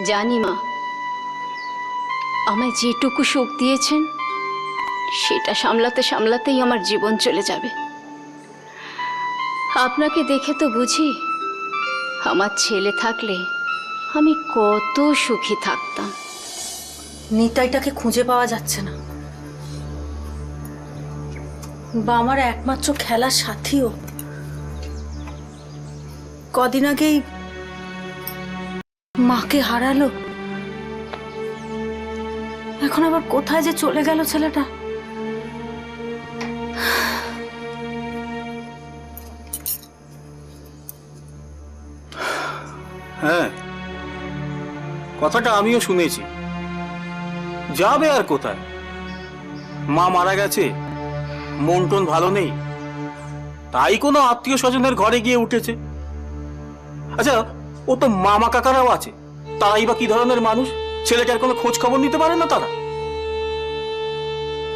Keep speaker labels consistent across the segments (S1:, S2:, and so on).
S1: জানি মা, আমায় যেটুকু সুখ দিয়েছেন সেটা সামলাতে সামলাতেই আমার জীবন চলে যাবে। আপনাকে দেখে তো বুঝি আমার ছেলে থাকলে আমি কত সুখী থাকতাম।
S2: নিতাইটাকে খুঁজে পাওয়া যাচ্ছে না, বা আমার একমাত্র খেলার সাথীও। কদিন আগেই মাকে হারালো, এখন আবার কোথায় যে চলে গেল ছেলেটা।
S3: হ্যাঁ, কথাটা আমিও শুনেছি। যাবে আর কোথায়? মা মারা গেছে, মন টন ভালো নেই, তাই কোনো আত্মীয় স্বজনের ঘরে গিয়ে উঠেছে। আচ্ছা, ও তো মামা কাকারাও আছে, তারাই বা কি ধরনের মানুষ? ছেলেটার কোনো খোঁজ খবর নিতে পারে না তারা?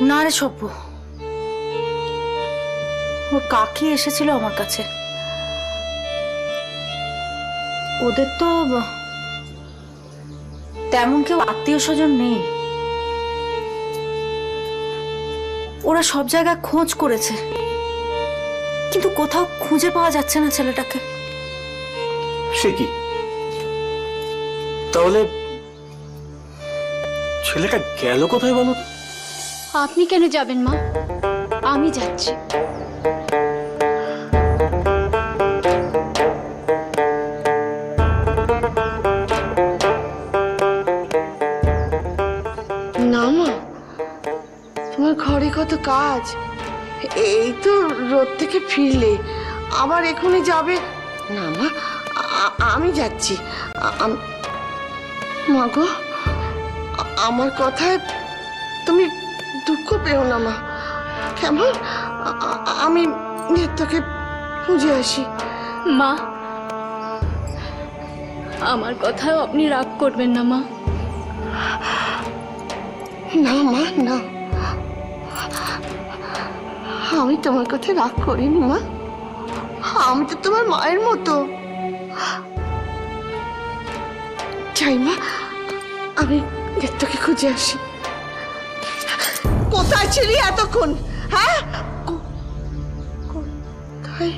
S2: না রে সভ্য, ওর কাকি এসেছিল আমার কাছে। ওদের তো তেমন কেউ আত্মীয় স্বজন নেই। ওরা সব জায়গায় খোঁজ করেছে, কিন্তু কোথাও খুঁজে পাওয়া যাচ্ছে না ছেলেটাকে।
S3: সে কি? তাহলে ছেলেটা গেল কোথায় বলো?
S1: আপনি কেন যাবেন মা? আমি যাচ্ছি।
S4: না মা, তোমার ঘরে কত কাজ। এই তো রোদ থেকে ফিরলে, আবার এখনই যাবে? না মা, আমি যাচ্ছি। মা গো, আমার কথায় তুমি দুঃখ পেও না মা, কেমন? আমি তোকে বুঝে আসি।
S1: মা, আমার কথাও আপনি রাগ করবেন না মা।
S4: না মা, না, আমি তোমার কথা রাগ করিনি মা। আমি তো তোমার মায়ের মতো। চাই মা, আমি তোকে খুঁজে আসি। কোথায় ছিলি এতক্ষণ? হ্যাঁ, কোথায়?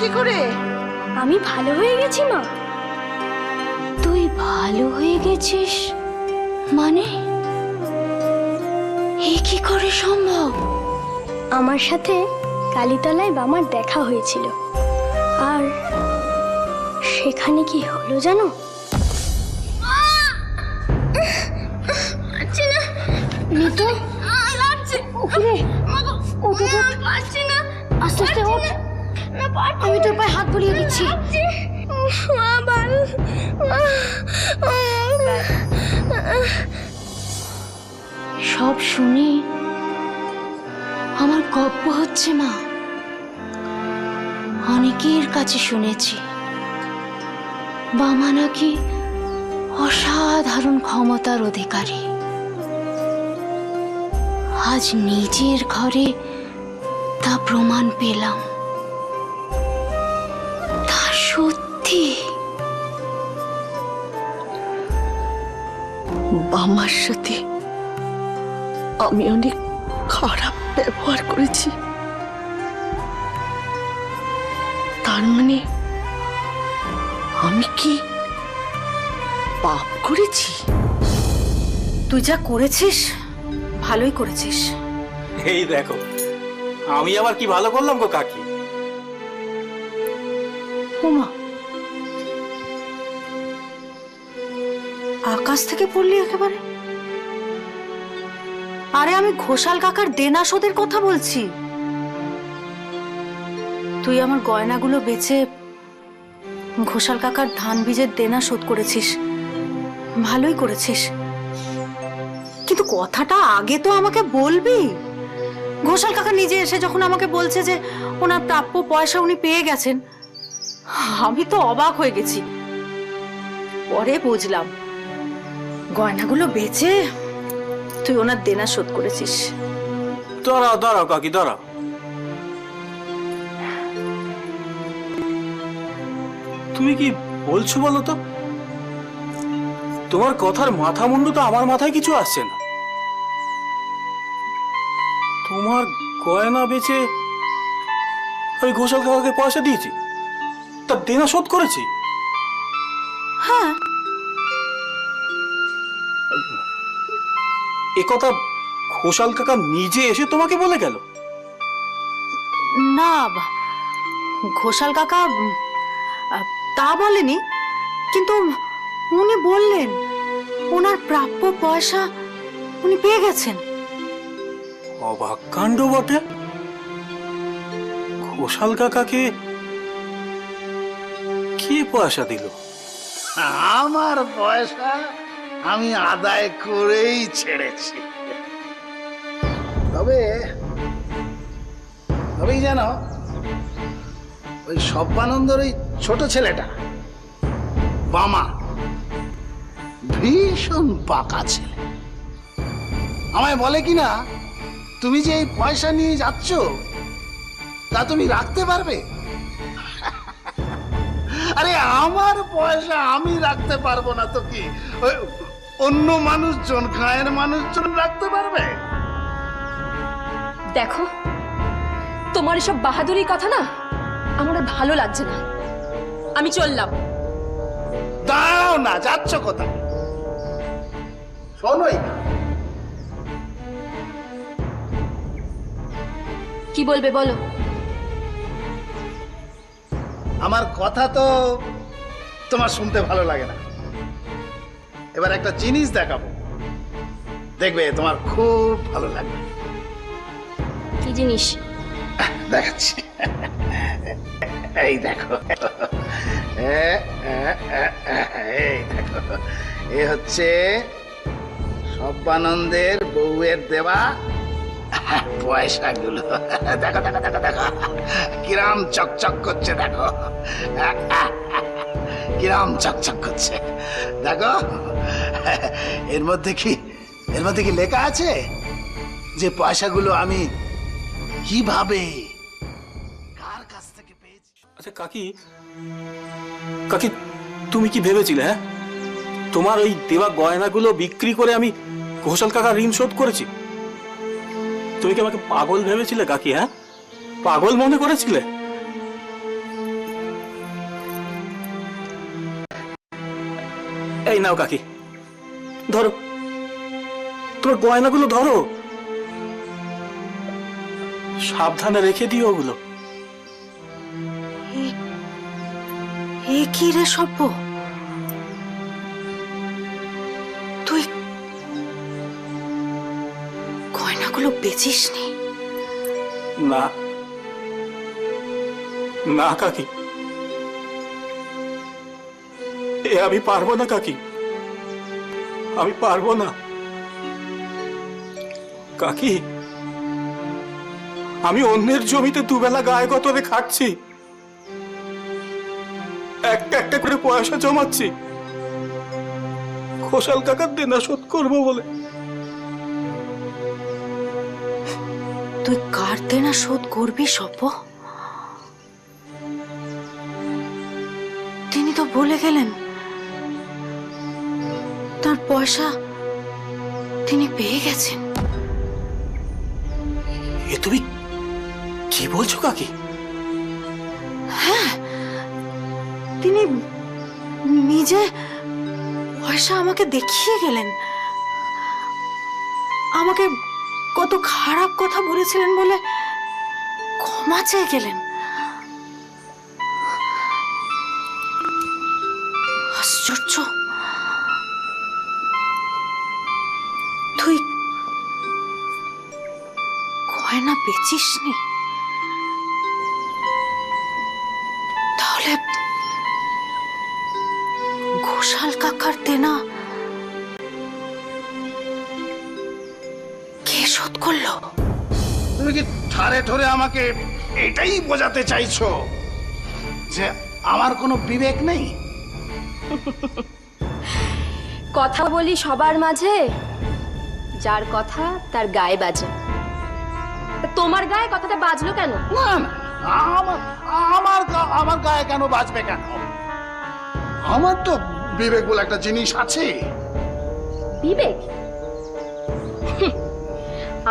S4: কি করে?
S1: আমি ভালো হয়ে গেছি মা। তুই ভালো হয়ে গেছিস মানে? এ কি করে সম্ভব?
S5: আমার সাথে কালীতলায় বামার দেখা হয়েছিল, আর সেখানে কি হলো জানো? নিতো উপরে আস্তে আস্তে ওঠ, আমি তোর পায়ে হাত বুলিয়ে দিচ্ছি।
S1: সব শুনে আমার গপ্প হচ্ছে মা। অনেকের কাছে শুনেছি বামা নাকি অসাধারণ ক্ষমতার অধিকারী। আজ নিজের ঘরে তা প্রমাণ পেলাম। তা সত্যি
S4: বামার সাথে আমি অনেক খারাপ ব্যবহার করেছি, তার মানে আমি কি পাপ করেছি?
S2: তুই যা করেছিস ভালোই করেছিস।
S3: এই দেখো, আমি আবার কি ভালো করলাম গো কাকি?
S2: ওমা, আকাশ থেকে পড়লি একেবারে। আরে আমি ঘোষাল কাকার দেনা শোধের কথা বলছি। তুই আমার গয়নাগুলো বেচে ঘোষাল কাকার ধান বীজের দেনা শোধ করেছিস, ভালোই করেছিস। কিন্তু কথাটা আগে তো আমাকে বলবি। ঘোষাল কাকা নিজে এসে যখন আমাকে বলছে যে ওনার প্রাপ্য পয়সা উনি পেয়ে গেছেন, আমি তো অবাক হয়ে গেছি। পরে বুঝলাম গয়নাগুলো বেচে তুই ওনার দেনা শোধ করেছিস।
S3: দাঁড়াও দাঁড়াও কাকি, দাঁড়াও। তুমি কি বলছো বলো তো? তোমার কথার মাথা মুন্ডু তো আমার মাথায় কিছু আসছে না। তোমার গয়না বেচে ওই ঘোষাল কাকাকে পয়সা দিয়েছি, তার দেনা শোধ করেছি।
S2: হ্যাঁ,
S3: একথা ঘোষাল কাকা নিজে এসে তোমাকে বলে গেল?
S2: না ঘোষাল কাকা তা বলেনি, কিন্তু উনি বললেন ওনার প্রাপ্য পয়সা উনি পেয়ে গেছেন।
S3: অবাক কাণ্ড বটে। ঘোষাল কাকাকে কে পয়সা দিল?
S6: আমার পয়সা আমি আদায় করেই ছেড়েছি। তবে তবেই জানো, ওই সব্বানন্দর ওই ছোট ছেলেটা বামা ভীষণ পাকা ছেলে। আমায় বলে কিনা, তুমি যে এই পয়সা নিয়ে যাচ্ছ তা তুমি রাখতে পারবে? আরে আমার পয়সা আমি রাখতে পারবো না তো কি ওই অন্য মানুষজন, গায়ের মানুষজন রাখতে পারবে?
S5: দেখো, তোমার এসব বাহাদুরি কথা না আমার আর ভালো লাগছে না। আমি চললাম।
S6: দাঁড়াও না, যাচ্ছ কোথায়? শোনোই না।
S5: কি বলবে বলো?
S6: আমার কথা তো তোমার শুনতে ভালো লাগে না। এবার একটা জিনিস দেখাবো, দেখবে তোমার খুব ভালো লাগবে।
S5: কি জিনিস?
S6: দেখাচ্ছি, এই দেখো। এই দেখো, এ হচ্ছে সব্বানন্দের বউয়ের দেওয়া পয়সাগুলো। দেখো দেখো দেখো দেখো, কিরাম চকচক করছে, দেখো কিরাম চকচক করছে। দেখো এর মধ্যে কি লেখা আছে যে পয়সাগুলো আমি কিভাবে কার কাছ থেকে পেয়েছি।
S3: আচ্ছা কাকি, কাকি তুমি কি ভেবেছিলে? হ্যাঁ, তোমার ওই দেওয়া গয়নাগুলো বিক্রি করে আমি ঘোষাল কাকার ঋণ শোধ করেছি? তুমি কি আমাকে পাগল ভেবেছিলে কাকি? হ্যাঁ, পাগল মনে করেছিলে? এই নাও কাকি, ধরো তোমার গয়নাগুলো, ধরো, সাবধানে রেখে দিও ওগুলো।
S2: এ কি রে সভ্য, তুই গয়নাগুলো বেচিসনি?
S3: না না কাকি, এ আমি পারবো না কাকি, আমি পারবো না কাকি। আমি অন্যের জমিতে দুবেলা গায়ে গতরে খাচ্ছি, একটা একটা করে পয়সা জমাচ্ছি ঘোষাল কাকার দেনা শোধ করবো বলে।
S2: তুই কার দেনা শোধ করবি সভ্য? তিনি তো বলে গেলেন তার পয়সা তিনি পেয়ে গেছেন।
S3: এ তুমি কি বলছো কাকি?
S2: হ্যাঁ, তিনি নিজে পয়সা আমাকে দেখিয়ে গেলেন। আমাকে কত খারাপ কথা বলেছিলেন বলে ক্ষমা চেয়ে গেলেন। আশ্চর্য, তুই গয়না বেচিসনি? দেনা কে শোধ করলো?
S6: তুমি কি ঠারে ঠোরে আমাকে এটাই বোঝাতে চাইছো যে আমার কোনো বিবেক নেই?
S5: কথা বলি সবার মাঝে, যার কথা তার গায়ে বাজে। তা তোমার গায়ে কথাটা বাজলো কেন?
S6: না না, আমার গায়ে কেন বাজবে কেন? আমার তো বিবেক বলে একটা জিনিস আছে।
S5: বিবেক?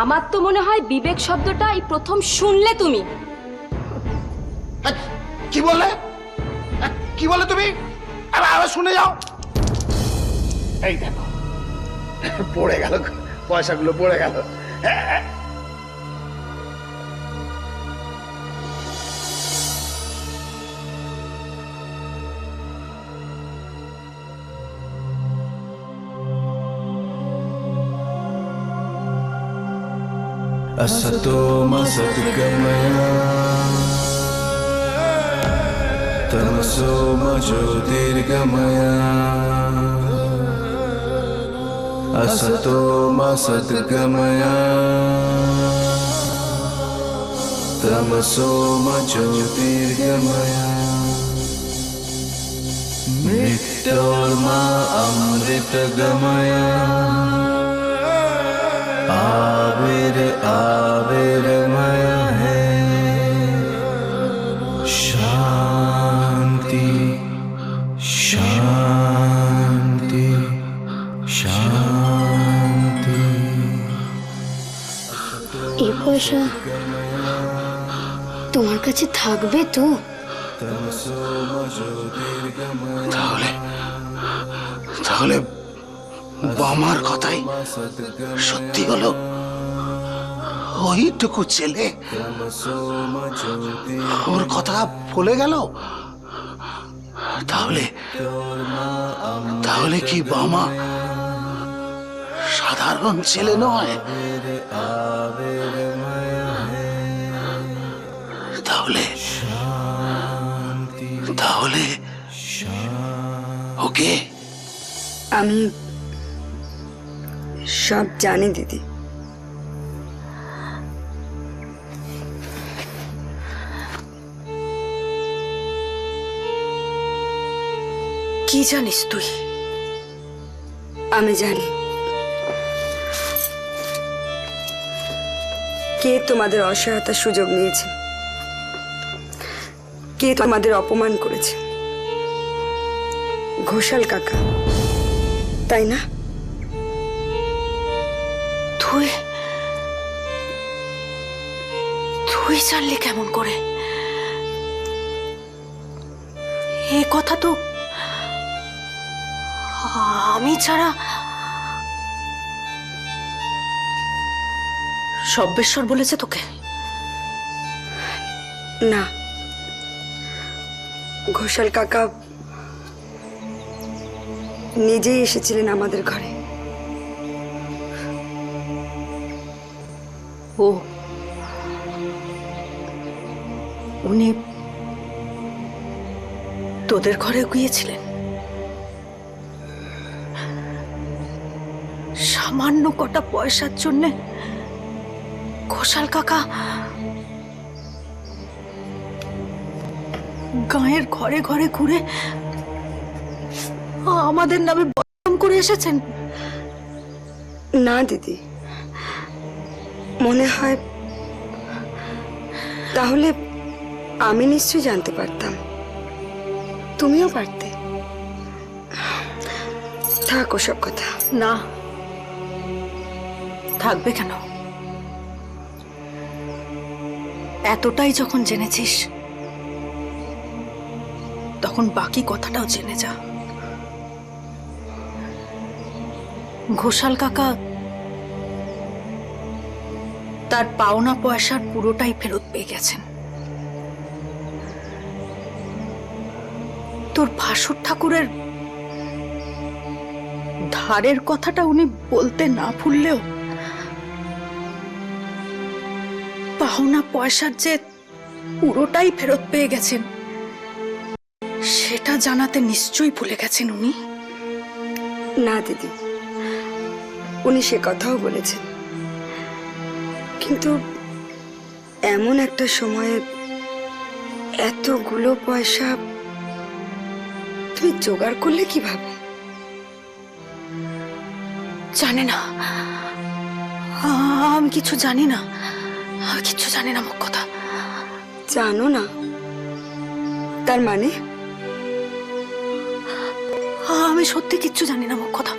S5: আমার তো মনে হয় বিবেক শব্দটা এই প্রথম শুনলে তুমি।
S6: কি বললে? কি বলে তুমি? আবার শুনে যাও। এই দেখো, পড়ে গেল, পয়সাগুলো পড়ে গেল।
S7: असतो मा सद्गमया तमसो मा ज्योतिर्गमया असतो मा सद्गमया तमसो मा ज्योतिर्गमया मृत्योर्मा अमृतगमया आविर आविर्मय है शांति शांति शांति।
S1: এই পয়সা তোমার কাছে থাকবে তো?
S6: তাহলে তাহলে বামার কথাই সত্যি হলো। ওইটুকু ছেলে ওর কথা ভুলে গেল। তাহলে তাহলে কি বামা সাধারণ ছেলে নয়? তাহলে তাহলে ওকে
S8: আমি সব জানি দিদি।
S2: কি জানিস তুই?
S8: আমি জানি কে তোমাদের অসহায়তার সুযোগ নিয়েছে, কে তোমাদের অপমান করেছে। ঘোষাল কাকা, তাই না?
S2: তুই তুই জানলি কেমন করে? এ কথা তো আমি ছাড়া সব্যেশ্বর বলেছে তোকে?
S8: না, ঘোষাল কাকা নিজেই এসেছিলেন আমাদের ঘরে।
S2: ও, উনি তোদের ঘরে গিয়েছিলেন? সামান্য কটা পয়সার জন্য ঘোষাল কাকা গায়ের ঘরে ঘরে ঘুরে আমাদের নামে বদনাম করে এসেছেন?
S8: না দিদি, মনে হয় তাহলে আমি নিশ্চয়ই জানতে পারতাম, তুমিও পারতে। থাক ওসব কথা।
S2: না, থাকবে কেন? এতটাই যখন জেনেছিস তখন বাকি কথাটাও জেনে যা। ঘোষাল কাকা তার পাওনা পয়সার পুরোটাই ফেরত পেয়ে গেছেন। তোর ভাসুর ঠাকুরের ধারের কথাটা উনি বলতে না ভুললেও পাওনা পয়সার যে পুরোটাই ফেরত পেয়ে গেছেন সেটা জানাতে নিশ্চয়ই ভুলে গেছেন উনি।
S8: না দিদি, উনি সে কথাও বলেছেন, কিন্তু এমন একটা সময়ে এতগুলো পয়সা তুমি জোগাড় করলে কিভাবে?
S2: জানি না, আমি কিছু জানি না, আমি কিছু জানি না মুখ কথা।
S8: জানো না? তার মানে?
S2: আমি সত্যি কিচ্ছু জানি না মুখ কথা।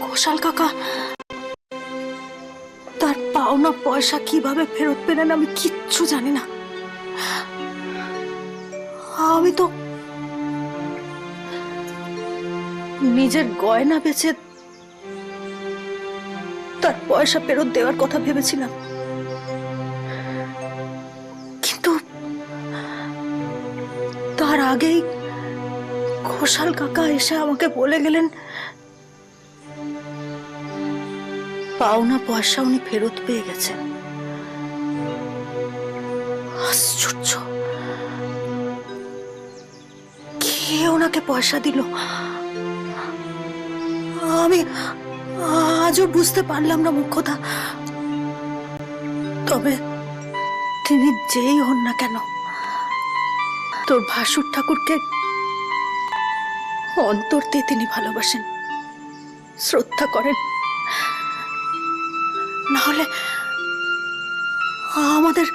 S2: ঘোষাল কাকা তার পাওনা পয়সা কিভাবে ফেরত পেলেন আমি কিচ্ছু জানি না। আমি তো নিজের গয়না বেচে তার পয়সা ফেরত দেওয়ার কথা ভেবেছিলাম, কিন্তু তার আগেই ঘোষাল কাকা এসে আমাকে বলে গেলেন পাওনা পয়সা উনি ফেরত পেয়ে গেছেন। আশ্চর্য, কে ওনাকে পয়সা দিল আমি আজও বুঝতে পারলাম না মুখ কথা। তবে তিনি যেই হন না কেন, তোর ভাসুর ঠাকুরকে অন্তর দিয়ে তিনি ভালোবাসেন, শ্রদ্ধা করেন। নাহলে আমাদের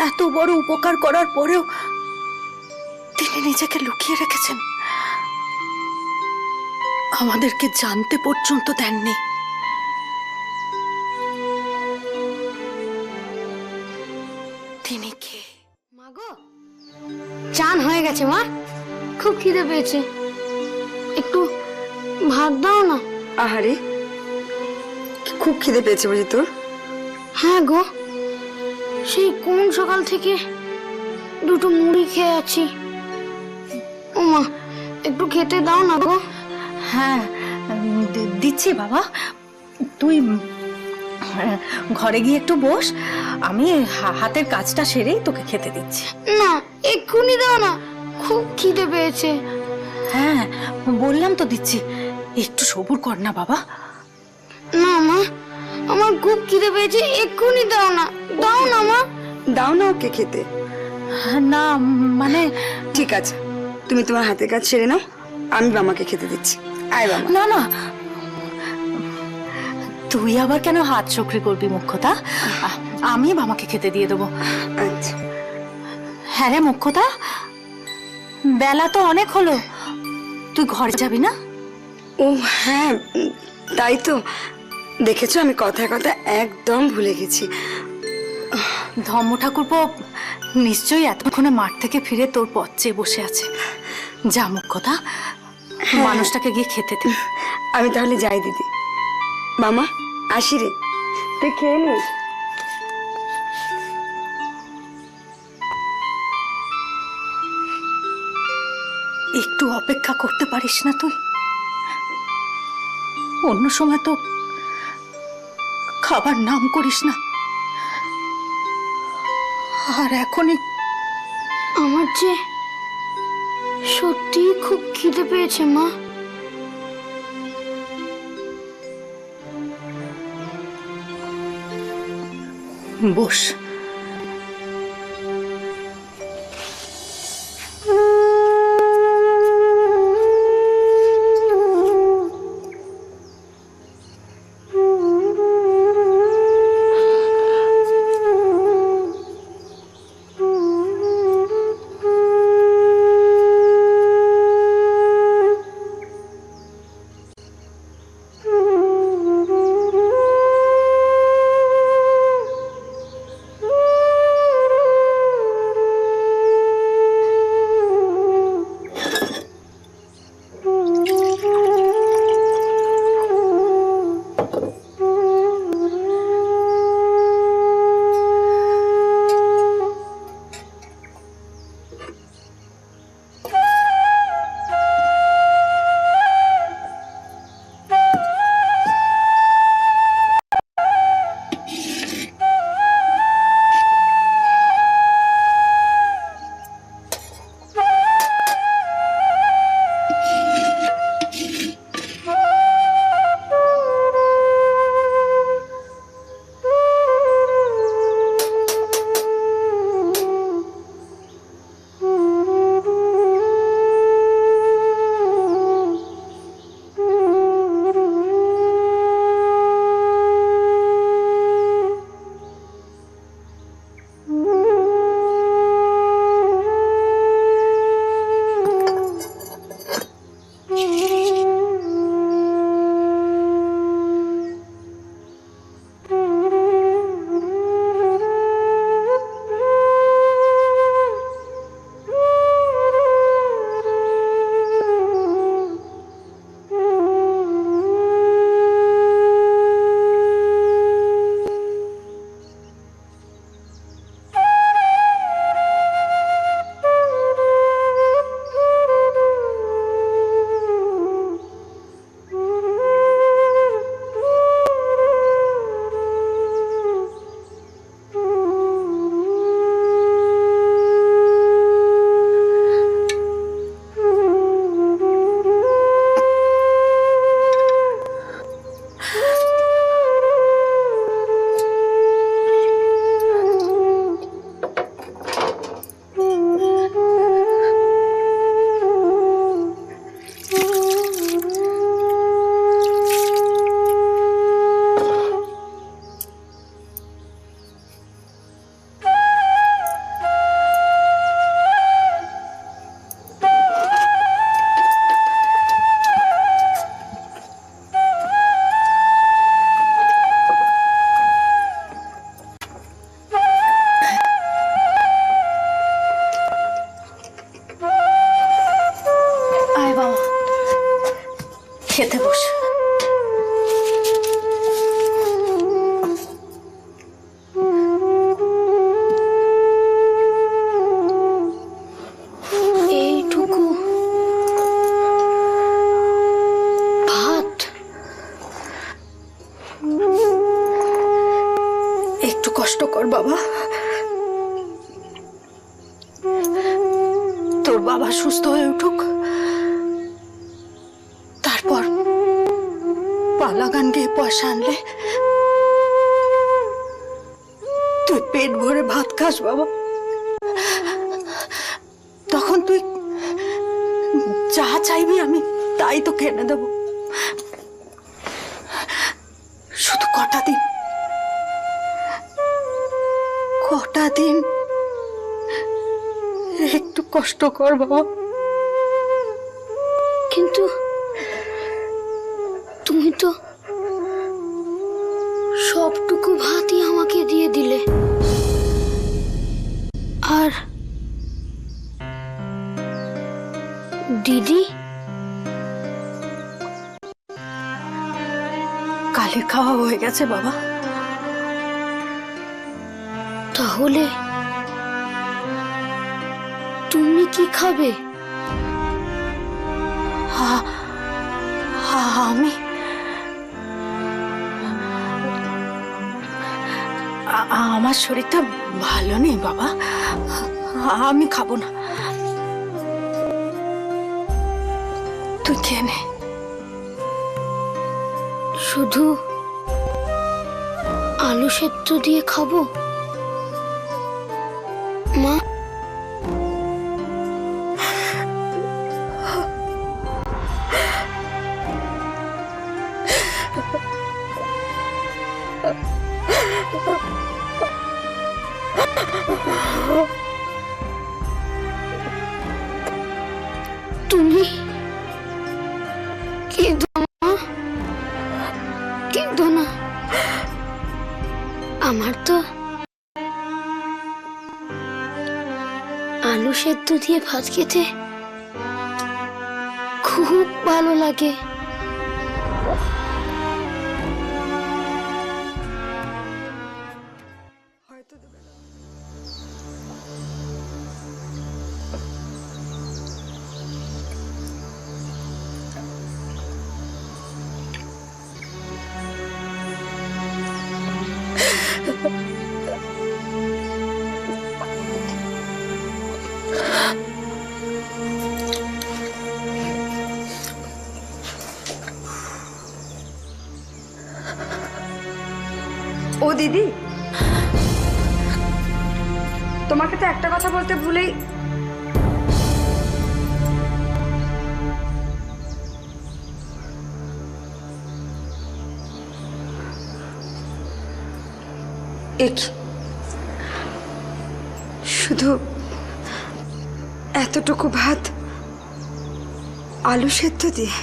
S2: এত বড় উপকার করার পরেও তিনি নিজেকে লুকিয়ে রেখেছেন, আমাদেরকে জানতে পর্যন্ত দেননি। তিনি কে?
S1: মাগো, চান হয়ে গেছে মা, খুব খিদে পেয়েছে, একটু ভাত দাও না।
S8: আহারে, খুব খিদে পেয়েছে বুঝি তোর?
S1: হ্যাঁ গো, সেই কোন সকাল থেকে দুটো মুড়ি খেয়ে আছি। ও মা, একটু খেতে দাও না গো।
S2: হ্যাঁ, দিচ্ছি বাবা, তুই ঘরে গিয়ে একটু বস, আমি হাতের কাজটা সেরেই তোকে খেতে দিচ্ছি।
S1: না, এক্ষুনি দাও না, খুব খিদে পেয়েছে।
S2: হ্যাঁ, বললাম তো দিচ্ছি, একটু সবুর কর না বাবা।
S1: না মা, আমার খুব খিদে পেয়েছে, এক্ষুনি দাও না, দাও না মা।
S8: দাও না ওকে খেতে।
S2: না মানে,
S8: ঠিক আছে, তুমি তোমার হাতের কাজ সেরে নাও, আমি বামাকে খেতে দিচ্ছি। আয় বাবা।
S2: না না, তুই আবার কেন হাত চক্রি করবি মুখ্যতা? আমি বামাকে খেতে দিয়ে দেবো।
S8: আচ্ছা।
S2: হ্যাঁ রে মুখ্যতা, বেলা তো অনেক হলো, তুই ঘরে যাবি না?
S8: ও হ্যাঁ, তাই তো, দেখেছো আমি কথায় কথা একদম ভুলে গেছি।
S2: ধম্ম ঠাকুরপো নিশ্চয়ই এতক্ষণে মাঠ থেকে ফিরে তোর পথ চেয়ে বসে আছে। যা মুখ্যতা, মানুষটাকে গিয়ে খেতে দে।
S8: আমি তাহলে যাই দিদি। মামা আসি রে, তুই খেয়ে নিস।
S2: একটু অপেক্ষা করতে পারিস না তুই? অন্য সময় তো খাবার নাম করিস না, আর এখনই?
S1: আমার যে সত্যি খুব খিদে পেয়েছে মা।
S2: বস। বস।
S1: এইটুকু ভাত,
S2: একটু কষ্ট কর বাবা, তোর বাবা সুস্থ হয়ে উঠুক, তারপর পালাগান গিয়ে পয়সা আনলে তুই পেট ভরে ভাত খাস বাবা। তখন তুই যা চাইবি আমি তাই তোকে এনে দেবো। শুধু কটা দিন একটু কষ্ট কর বাবা।
S1: কিন্তু তুমি তো সবটুকু ভাতই আমাকে দিয়ে দিলে, আর দিদি
S2: কালের খাওয়া হয়ে গেছে বাবা।
S1: তাহলে তুমি কি খাবে?
S2: আমি আমার শরীরটা ভালো নেই বাবা, আমি খাবো না, তুই খেয়ে নে।
S1: শুধু আলু সেদ্ধ দিয়ে খাবো মা? তুমি কেঁদো না, কেঁদো না। আমার তো আলু সেদ্ধ দিয়ে ভাত খেতে খুব ভালো লাগে।
S8: ও দিদি, তোমাকে তো একটা কথা বলতে ভুলেই শুধু এতটুকু ভাত আলু সেদ্ধ দিয়ে?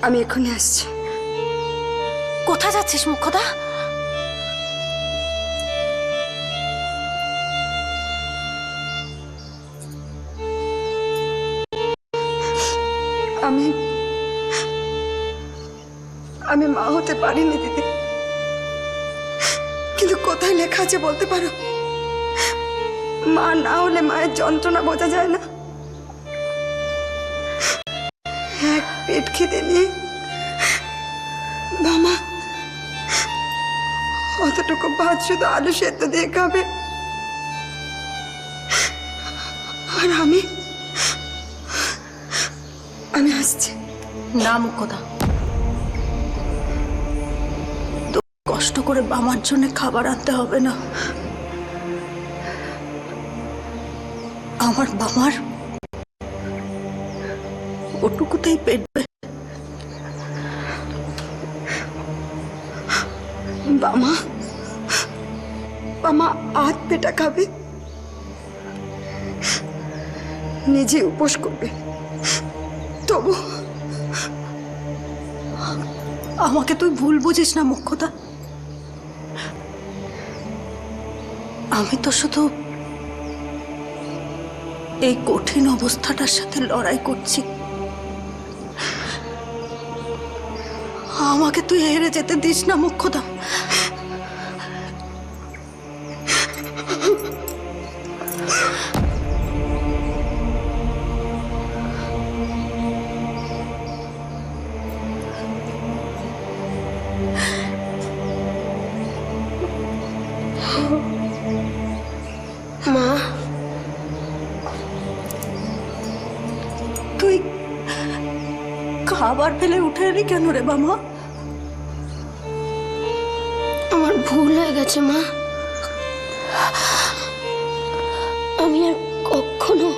S8: আমি এখনই আসছি।
S2: কোথায় যাচ্ছিস মুখ্যদা?
S8: আমি মা হতে পারিনি দিদি, কিন্তু কোথায় লেখা আছে বলতে পারো? মা না হলে মায়ের যন্ত্রণা বোঝা যায় না। এক পেট খেতে নিয়ে মামা অতটুকু ভাত শুধু আলু সেদ্ধ দিয়ে খাবে, আর আমি আসছি।
S2: না মুখ্যদা, কষ্ট করে আমার জন্য খাবার আনতে হবে না। আমার বাবার ওটুকুতেই পেটবে।
S8: বামা আধ পেটা খাবে, নিজে উপোস করবে, তবু
S2: আমাকে তুই ভুল বুঝিস না মুখ্যদা। আমি তো শুধু এই কঠিন অবস্থাটার সাথে লড়াই করছি। আমাকে তুই হেরে যেতে দিস না মোক্ষদা।
S1: মা,
S2: তুই খাবার ফেলে উঠে এলি কেন রে বাবা?
S1: আমার ভুল হয়ে গেছে মা। আমি আর কখনো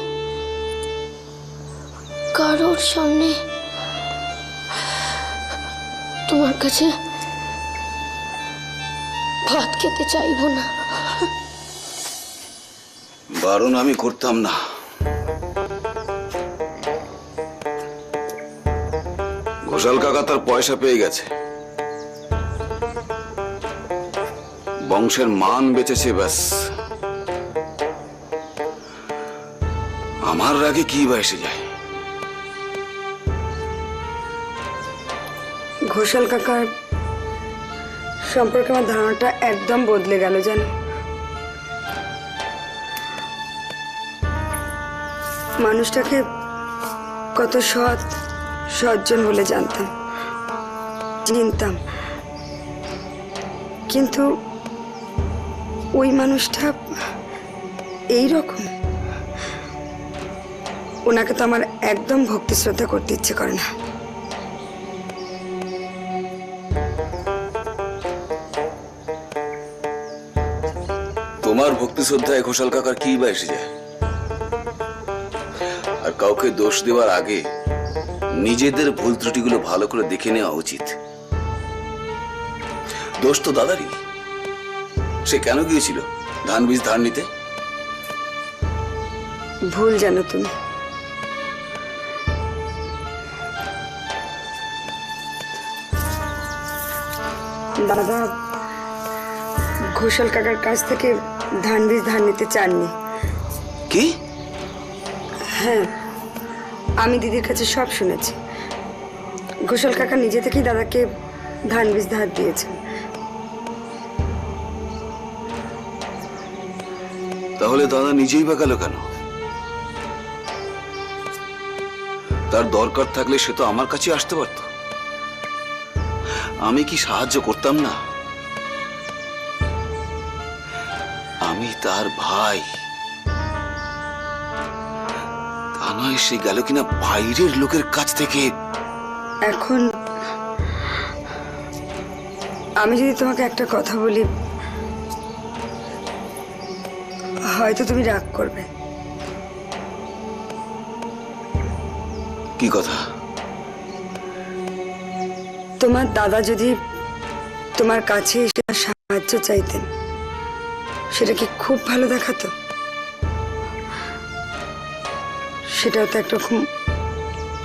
S1: কারোর সামনে তোমার কাছে ভাত খেতে চাইবো না।
S9: বারণ আমি করতাম না, ঘোষাল কাকা তার পয়সা পেয়ে গেছে, বংশের মান বেঁচেছে, ব্যাস। আমার রাগে কি বা এসে যায়?
S8: ঘোষাল কাকার সম্পর্কে আমার ধারণাটা একদম বদলে গেল জানো। মানুষটাকে কত সৎ সজ্জন বলে জানতাম, চিনতাম, কিন্তু ওই মানুষটা এই রকম। ওনাকে তো আমার একদম ভক্তি শ্রদ্ধা করতে ইচ্ছে করে না।
S9: তোমার ভক্তি শ্রদ্ধায় ঘোষাল কাকার কি বা এসে যায়? আর কাউকে দোষ দেওয়ার আগে নিজেদের ভুল ত্রুটিগুলো ভালো করে দেখে নেওয়া উচিত। দোষ তো দাদারই। সে কেন গিয়েছিল ধান বীজ ধার নিতে?
S8: ভুল জানো তুমি। দাদা ঘোষাল কাকার কাছ থেকে ধান বীজ ধার নিতে চাননি।
S9: কি?
S8: হ্যাঁ, আমি দিদির কাছে সব শুনেছি। ঘোষাল কাকা নিজে থেকেই দাদাকে ধান বীজ ধার দিয়েছেন।
S9: তাহলে দাদা নিজেই বা গেল কেন? তার দরকার থাকলে সে তো আমার কাছে আসতে পারত। আমি কি সাহায্য করতাম না? আমি তার ভাই, তা নয় সে গেল কিনা বাইরের লোকের কাছ থেকে।
S8: এখন আমি যদি তোমাকে একটা কথা বলি, হয়তো তুমি রাগ করবে।
S9: কি কথা?
S8: তোমার দাদা যদি তোমার কাছে এসে সাহায্য চাইতেন, সেটা কি খুব ভালো দেখাতো? সেটাও তো একরকম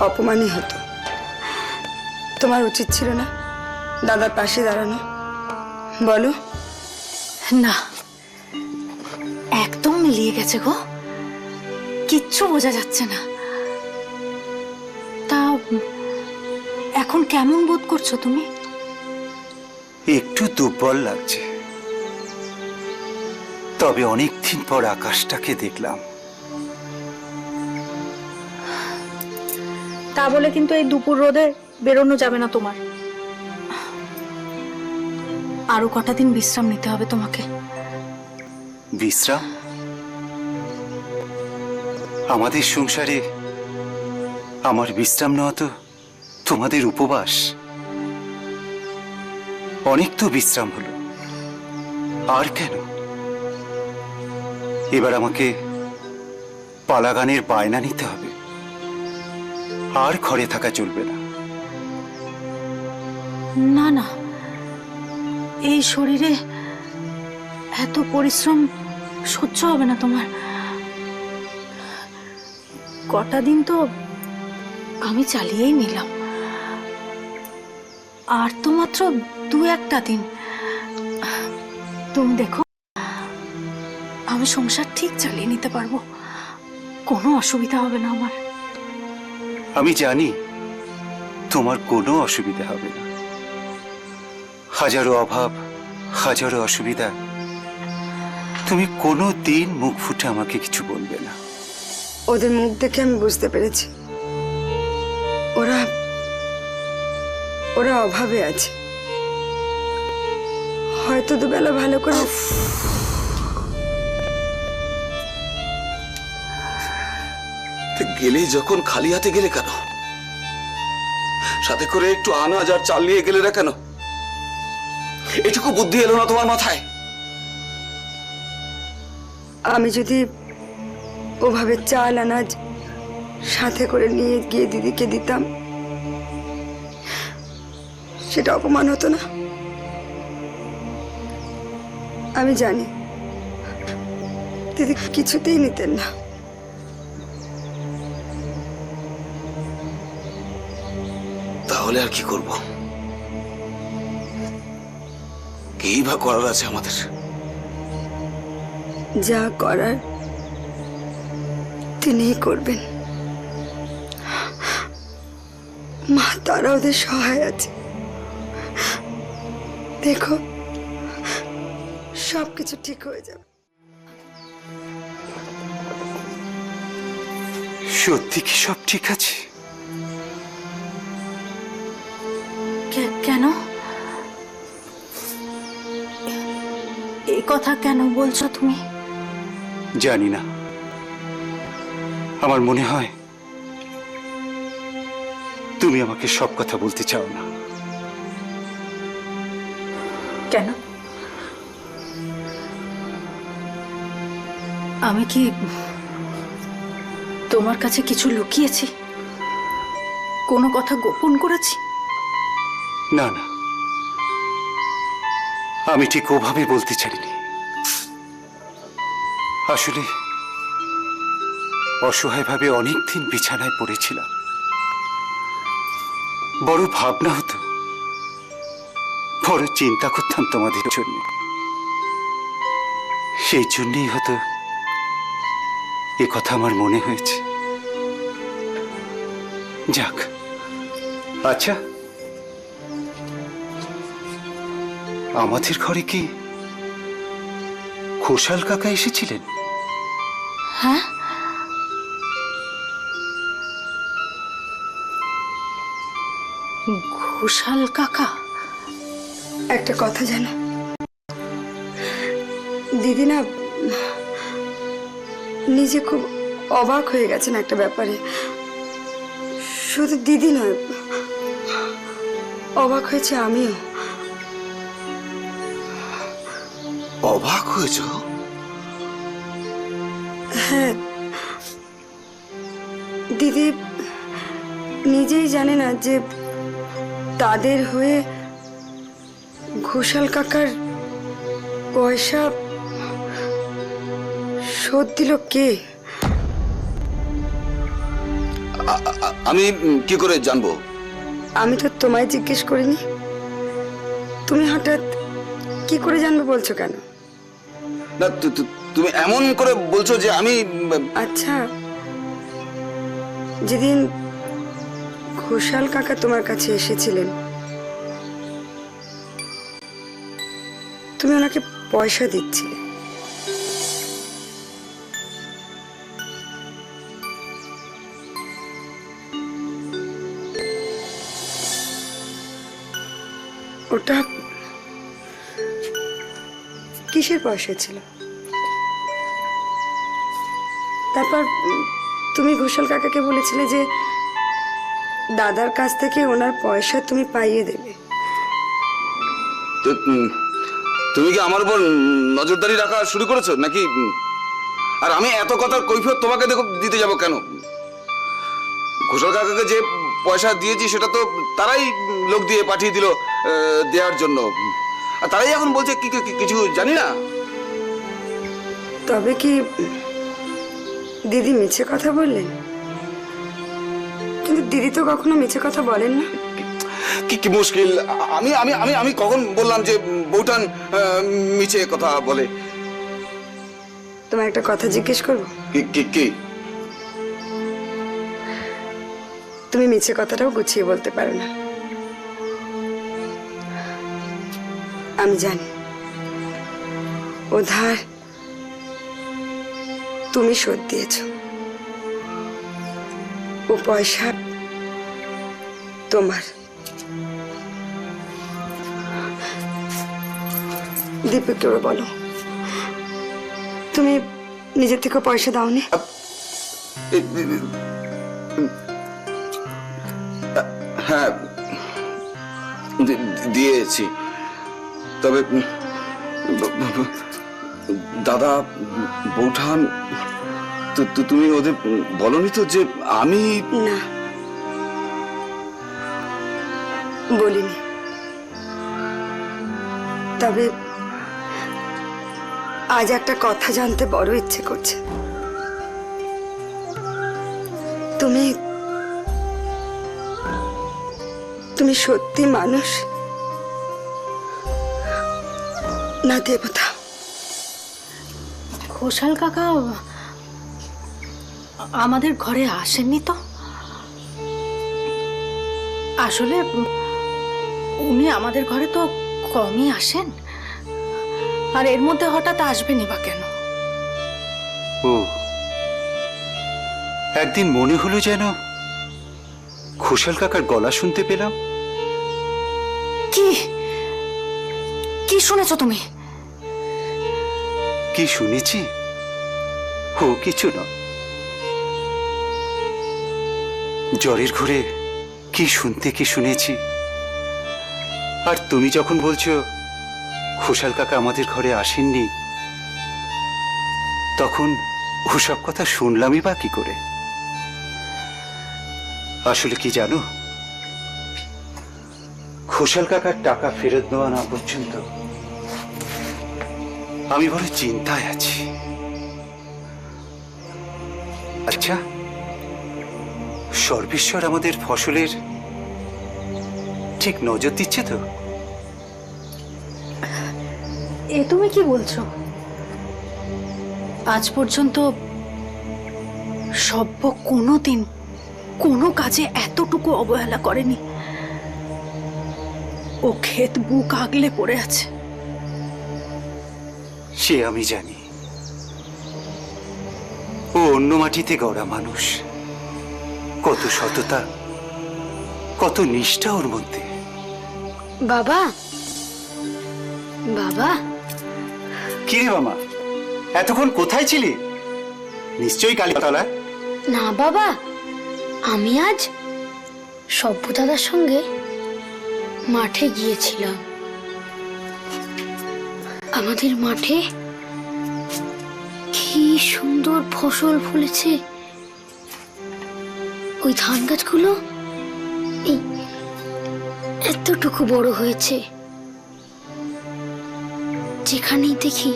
S8: অপমানই হতো। তোমার উচিত ছিল না দাদার পাশে দাঁড়ানো? বলো।
S2: না, একদম মিলিয়ে গেছে গো, কিচ্ছু বোঝা যাচ্ছে না। তা এখন কেমন বোধ করছো তুমি?
S10: একটু দুর্বল লাগছে, তবে অনেকদিন পর আকাশটাকে দেখলাম।
S2: তা বলে কিন্তু এই দুপুর রোদে বেরোনো যাবে না তোমার। আরো কটা দিন বিশ্রাম নিতে হবে তোমাকে।
S10: বিশ্রাম? আমাদের সংসারে আমার বিশ্রাম নেওয়া তো তোমাদের উপবাস। অনেক তো বিশ্রাম হলো, আর কেন? এবার আমাকে পালাগানের বায়না নিতে হবে, আর ঘরে থাকা চলবে না।
S2: না না, এই শরীরে এত পরিশ্রম সহ্য হবে না তোমার। কটা দিন তো আমি চালিয়েই নিলাম, আর তো মাত্র 2-1টা দিন। তুমি দেখো, আমি সংসার ঠিক চালিয়ে নিতে পারবো। কোনো অসুবিধা হবে না আমার।
S10: আমি জানি তোমার কোনো অসুবিধা হবে না। হাজারো অভাব, হাজারো অসুবিধা, তুমি কোনো দিন মুখ ফুটে আমাকে কিছু বলবে না।
S8: ওদের মুখ দেখে আমি বুঝতে পেরেছি ওরা ওরা অভাবে আছে। হয়তো দুবেলা ভালো করে
S9: গেলে যখন খালি হাতে গেলে কেন? সাথে করে একটু আনাজ আর চাল নিয়ে গেলে না কেন? এটুকু বুদ্ধি এলো না তোমার মাথায়?
S8: আমি যদি ওভাবে চাল আনাজ সাথে করে নিয়ে গিয়ে দিদিকে দিতাম, সেটা অপমান হতো না? আমি জানি দিদি কিছুতেই নিতেন না।
S9: তাহলে আর কি করব? কি বা করার আছে আমাদের?
S8: যা করার তিনিই করবেন। মা তারা ওদের সহায় আছে। দেখো সবকিছু ঠিক হয়ে যাবে।
S10: সত্যি কি সব ঠিক আছে?
S2: কেন এই কথা কেন বলছো তুমি?
S10: জানি না, আমার মনে হয় তুমি আমাকে সব কথা বলতে চাও না।
S2: কেন? আমি কি তোমার কাছে কিছু লুকিয়েছি? কোনো কথা গোপন করেছি?
S10: না না, আমি ঠিক ওভাবে বলতে চাইনি। আসলে অসহায়ভাবে অনেকদিন বিছানায় পড়েছিলাম। বড় ভাবনা হতো, বড় চিন্তা করতাম তোমাদের জন্য। সেই জন্যই হতো এ কথা আমার মনে হয়েছে। যাক, আচ্ছা, আমাদের ঘরে কি ঘোষাল কাকা এসেছিলেন?
S2: হ্যাঁ, ঘোষাল কাকা।
S8: একটা কথা জানো দিদি, না নিজে খুব অবাক হয়ে গেছেন একটা ব্যাপারে। শুধু দিদি নয়, অবাক হয়েছে আমিও।
S9: অবাক হয়েছ?
S8: হ্যাঁ, দিদি নিজেই জানে না যে তাদের হয়ে ঘোষাল কাকার পয়সা শোধ দিল কে।
S9: আমি কি করে জানবো?
S8: আমি তো তোমায় জিজ্ঞেস করিনি, তুমি হঠাৎ কি করে জানবে বলছো কেন?
S9: না, তুমি এমন করে বলছো যে আমি...
S8: আচ্ছা, যেদিন ঘোষাল কাকা তোমার কাছে এসেছিলেন, তুমি ওনাকে পয়সা দিচ্ছিলে, ওটা কিসের পয়সা ছিল? তারপর তুমি ঘোষাল কাকাকে বলেছিলে যে দাদার কাছ থেকে ওনার পয়সা তুমি পাইয়ে দেবে।
S9: তুমি কি আমার উপর নজরদারি রাখা শুরু করেছো নাকি? আর আমি এত কথার কৈফিয়ত তোমাকে দিতে যাব কেন? ঘোষাল কাকাকে যে পয়সা দিয়েছি সেটা তো তারাই লোক দিয়ে পাঠিয়ে দিল দেওয়ার জন্য, আর তারাই এখন বলছে কিছু জানি না।
S8: তবে কি দিদি মিছে কথা বললেন? কিন্তু দিদি তো কখনো মিছে কথা বলেন না।
S9: কি মুশকিল! আমি আমি আমি আমি কখন বললাম যে বউটান মিছে কথা বলে?
S8: তোমার একটা কথা জিজ্ঞেস করবো?
S9: কি?
S8: তুমি মিছে কথাটাও গুছিয়ে বলতে পারো না। আমি জানি ও ধার তুমি শোধ দিয়েছ, ও পয়সা তোমার। দীপককে বলো তুমি নিজের থেকে পয়সা দাওনি।
S9: হ্যাঁ, দিয়েছি, তবে দাদা বৌঠান তুমি ওদের বলনি তো যে আমি?
S8: না, বলিনি। তবে আজ একটা কথা জানতে বড় ইচ্ছে করছে। তুমি তুমি সত্যি মানুষ না দেবতা?
S2: ঘোষাল কাকা আমাদের ঘরে আসেননি তো। আসলে উনি আমাদের ঘরে তো কমই আসেন, আর এর মধ্যে হঠাৎ আসবেনই বা কেন?
S10: ও, একদিন মনে হলো যেন ঘোষাল কাকার গলা শুনতে পেলাম।
S2: কি কি শুনেছো তুমি?
S10: কি শুনেছি? ও কিছু না, জ্বরের ঘরে কি শুনতে কি শুনেছি। আর তুমি যখন বলছো ঘোষাল কাকা আমাদের ঘরে আসেননি, তখন ওসব কথা শুনলামই বা কি করে? আসলে কি জানো, ঘোষাল কাকার টাকা ফেরত দেওয়া না পর্যন্ত আমি বড় চিন্তায় আছি। আচ্ছা, সর্বেশ্বর আমাদের ফসলের ঠিক নজর দিচ্ছে তো?
S2: এ তুমি কি বলছো? আজ পর্যন্ত সভ্য কোনোদিন কোনো কাজে এতটুকু অবহেলা করেনি। ও ক্ষেত বুক আগলে পড়ে আছে।
S10: সে আমি জানি, ও অন্য মাটিতে গড়া মানুষ। কত সততা, কত নিষ্ঠা ওর মধ্যে।
S1: বাবা, বাবা,
S10: কি রে মামা, এতক্ষণ কোথায় ছিলি? নিশ্চয়ই কালীতলায়।
S1: না বাবা, আমি আজ সভ্য দাদার সঙ্গে মাঠে গিয়েছিলাম। আমাদের মাঠে কি সুন্দর ফসল ফলেছে। ওই ধান গাছগুলো এই এতটুকু বড় হয়েছে। যেখানেই দেখি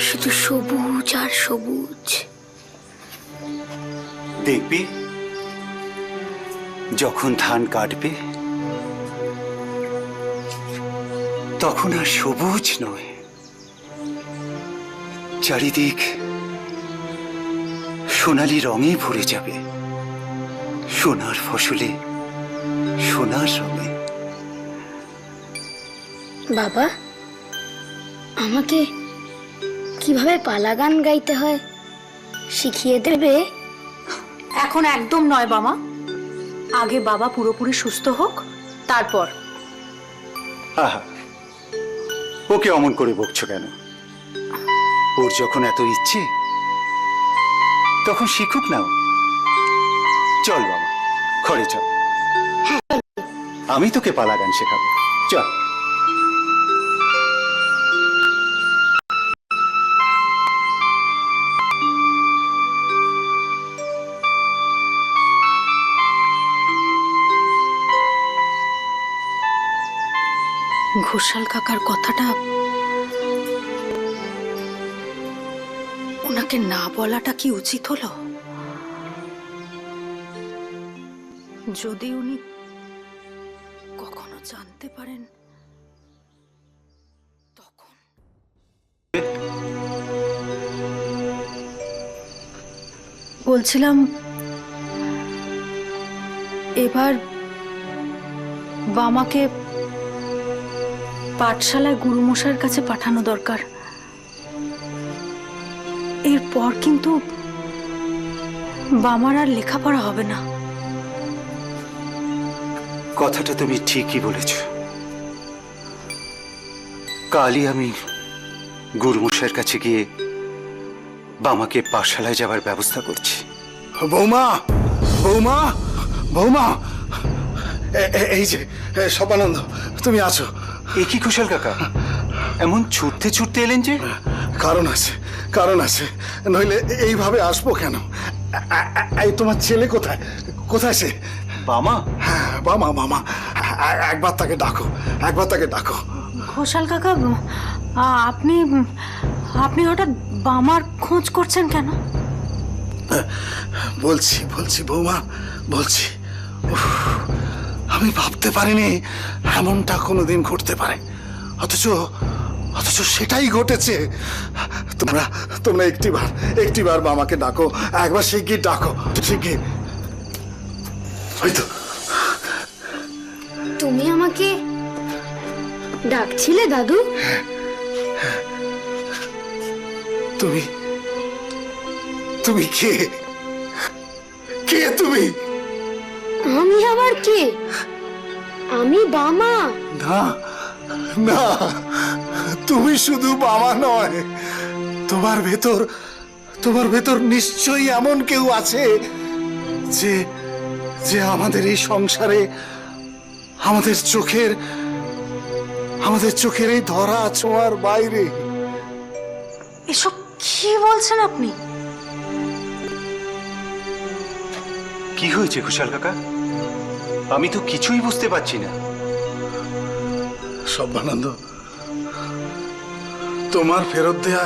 S1: শুধু সবুজ আর সবুজ।
S10: দেখবি, যখন ধান কাটবে তখন আর সবুজ নয়, চারিদিক সোনালি রঙে ভরে যাবে। সোনার ফসলে, সোনার রঙে।
S1: বাবা, আমাকে কিভাবে পালা গান গাইতে হয় শিখিয়ে দেবে?
S2: এখন একদম নয় বাবা, আগে বাবা পুরোপুরি সুস্থ হোক, তারপর।
S10: আহা, ওকে অমন করে বকছো কেন? ওর যখন এত ইচ্ছে, তখন শিখুক না। চল বাবা, ঘরে চল, আমি তোকে পালা গান শেখাবো। চল।
S2: ঘোষাল কাকার কথাটা ওনাকে না বলাটা কি উচিত হলো? যদি উনি কখনো জানতে পারেন তখন। বলছিলাম এবার বামাকে পাঠশালায় গুরুমশাইয়ের কাছে পাঠানো দরকার। এরপর কিন্তু বামার আর লেখাপড়া হবে না।
S10: কথাটা তুমি ঠিকই বলেছ। কালই আমি গুরুমশাইয়ের কাছে গিয়ে বামাকে পাঠশালায় যাবার ব্যবস্থা করছি।
S6: বৌমা, বৌমা, বৌমা, এই যে সবানন্দ, তুমি আছো?
S10: এ কি কুশল কাকা, এমন ছুটতে ছুটতে এলেন যে?
S6: কারণ আছে, কারণ আছে, নইলে এইভাবে আসবো কেন? এই তোমার ছেলে কোথায়? কোথায় সে?
S10: বামা?
S6: হ্যাঁ, বামা, বামা, একবার তাকে ডাকো, একবার তাকে ডাকো।
S2: ঘোষাল কাকা, আপনি আপনি হঠাৎ বামার খোঁজ করছেন কেন?
S6: বলছি বলছি বৌমা, বলছি। উফ, আমি ভাবতে পারিনি এমনটা কোনোদিন ঘটতে পারে, অথচ অথচ সেটাই ঘটেছে। তোমরা তোমরা একটিবার বামাকে ডাকো, একবার শিগগির ডাকো, শিগগির। হয়তো
S1: তুমি আমাকে ডাকছিলে দাদু?
S6: তুমি তুমি কে? কে তুমি?
S1: আমি আবার কে? আমি বামা।
S6: না না, তুমি শুধু বাবা নয়, তোমার ভেতর নিশ্চয়ই এমন কেউ আছে যে যে আমাদের এই সংসারে আমাদের চোখের এই ধরা ছোঁয়ার বাইরে।
S2: এসব কি বলছেন আপনি?
S10: কি হয়েছে কুশল কাকা? আমি তো কিছুই বুঝতে পারছি না।
S6: সব্বানন্দ, তোমার ফেরত দেয়া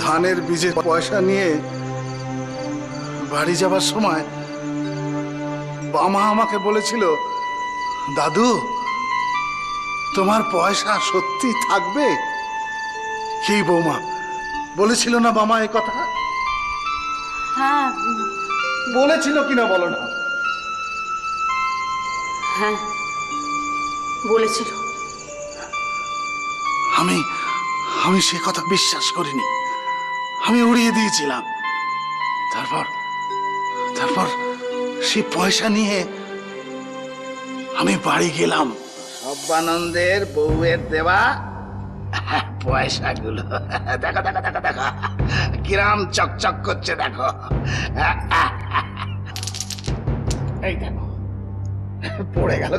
S6: ধানের বীজের পয়সা নিয়ে বাড়ি যাবার সময় বামা আমাকে বলেছিল, দাদু তোমার পয়সা সত্যি থাকবে? কি বৌমা, বলেছিল না বামা এই কথা?
S2: হ্যাঁ
S6: বলেছিল কিনা বলো না?
S2: হ্যাঁ বলেছিল।
S6: আমি সে কথা বিশ্বাস করিনি, আমি উড়িয়ে দিয়েছিলাম। তারপর সে পয়সা নিয়ে আমি বাড়ি গেলাম। সব্বানন্দের বউয়ের দেওয়া পয়সাগুলো দেখো দেখো দেখো দেখো কিরাম চকচক করছে, দেখো। এই দেখো, পড়ে গেল,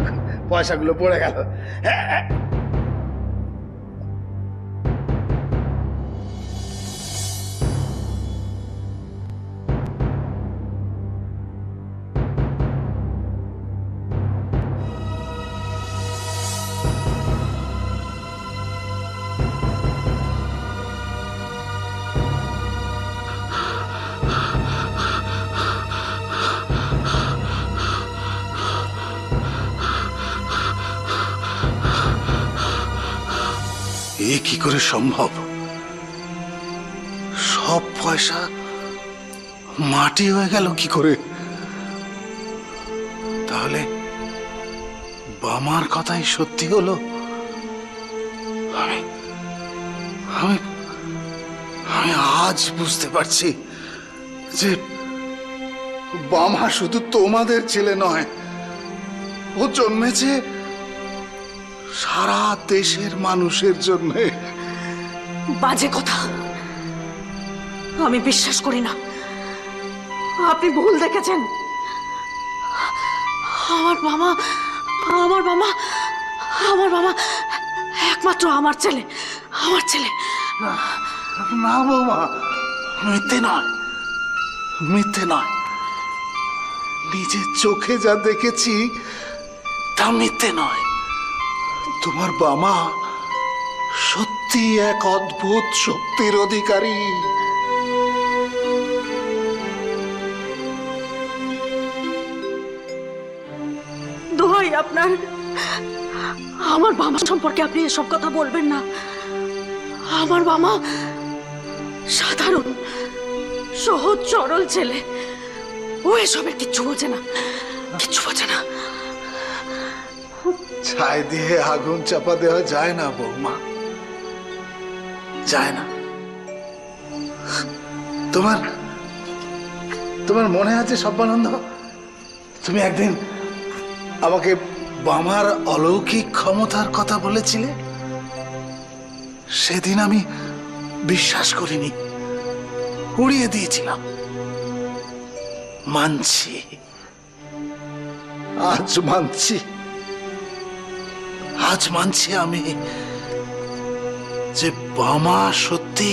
S6: পয়সাগুলো পড়ে গেল। এ কি করে সম্ভব? সব পয়সা মাটি হয়ে গেল কি করে? তাহলে বামার কথাই সত্যি হলো? আমি আমি আমি আজ বুঝতে পারছি যে বামা শুধু তোমাদের ছেলে নয়, ও জন্মেছে সারা দেশের মানুষের জন্য।
S2: বাজে কথা, আমি বিশ্বাস করি না। আপনি ভুল দেখেছেন। আমার বাবা একমাত্র আমার ছেলে।
S6: না বৌমা, মিথ্যে নয়, মিথ্যে নয়। নিজের চোখে যা দেখেছি তা মিথ্যে নয়। তোমার বাবা সত্যি এক অদ্ভুত শক্তির অধিকারী।
S2: দোহাই আপনার, আমার বাবা সম্পর্কে আপনি এসব কথা বলবেন না। আমার বাবা সাধারণ সহজ সরল ছেলে, ও এসবের কিচ্ছু বোঝে না।
S8: কিচ্ছু বাঁচে না।
S6: ছাই দিয়ে আগুন চাপা দেওয়া যায় না বৌমা, যায় না। তোমার তোমার মনে আছে সব্বানন্দ, তুমি একদিন আমাকে বামার অলৌকিক ক্ষমতার কথা বলেছিলে? সেদিন আমি বিশ্বাস করিনি, উড়িয়ে দিয়েছিলাম। মানছি, আজ মানছি, আজ মানছি আমি যে বামা সত্যি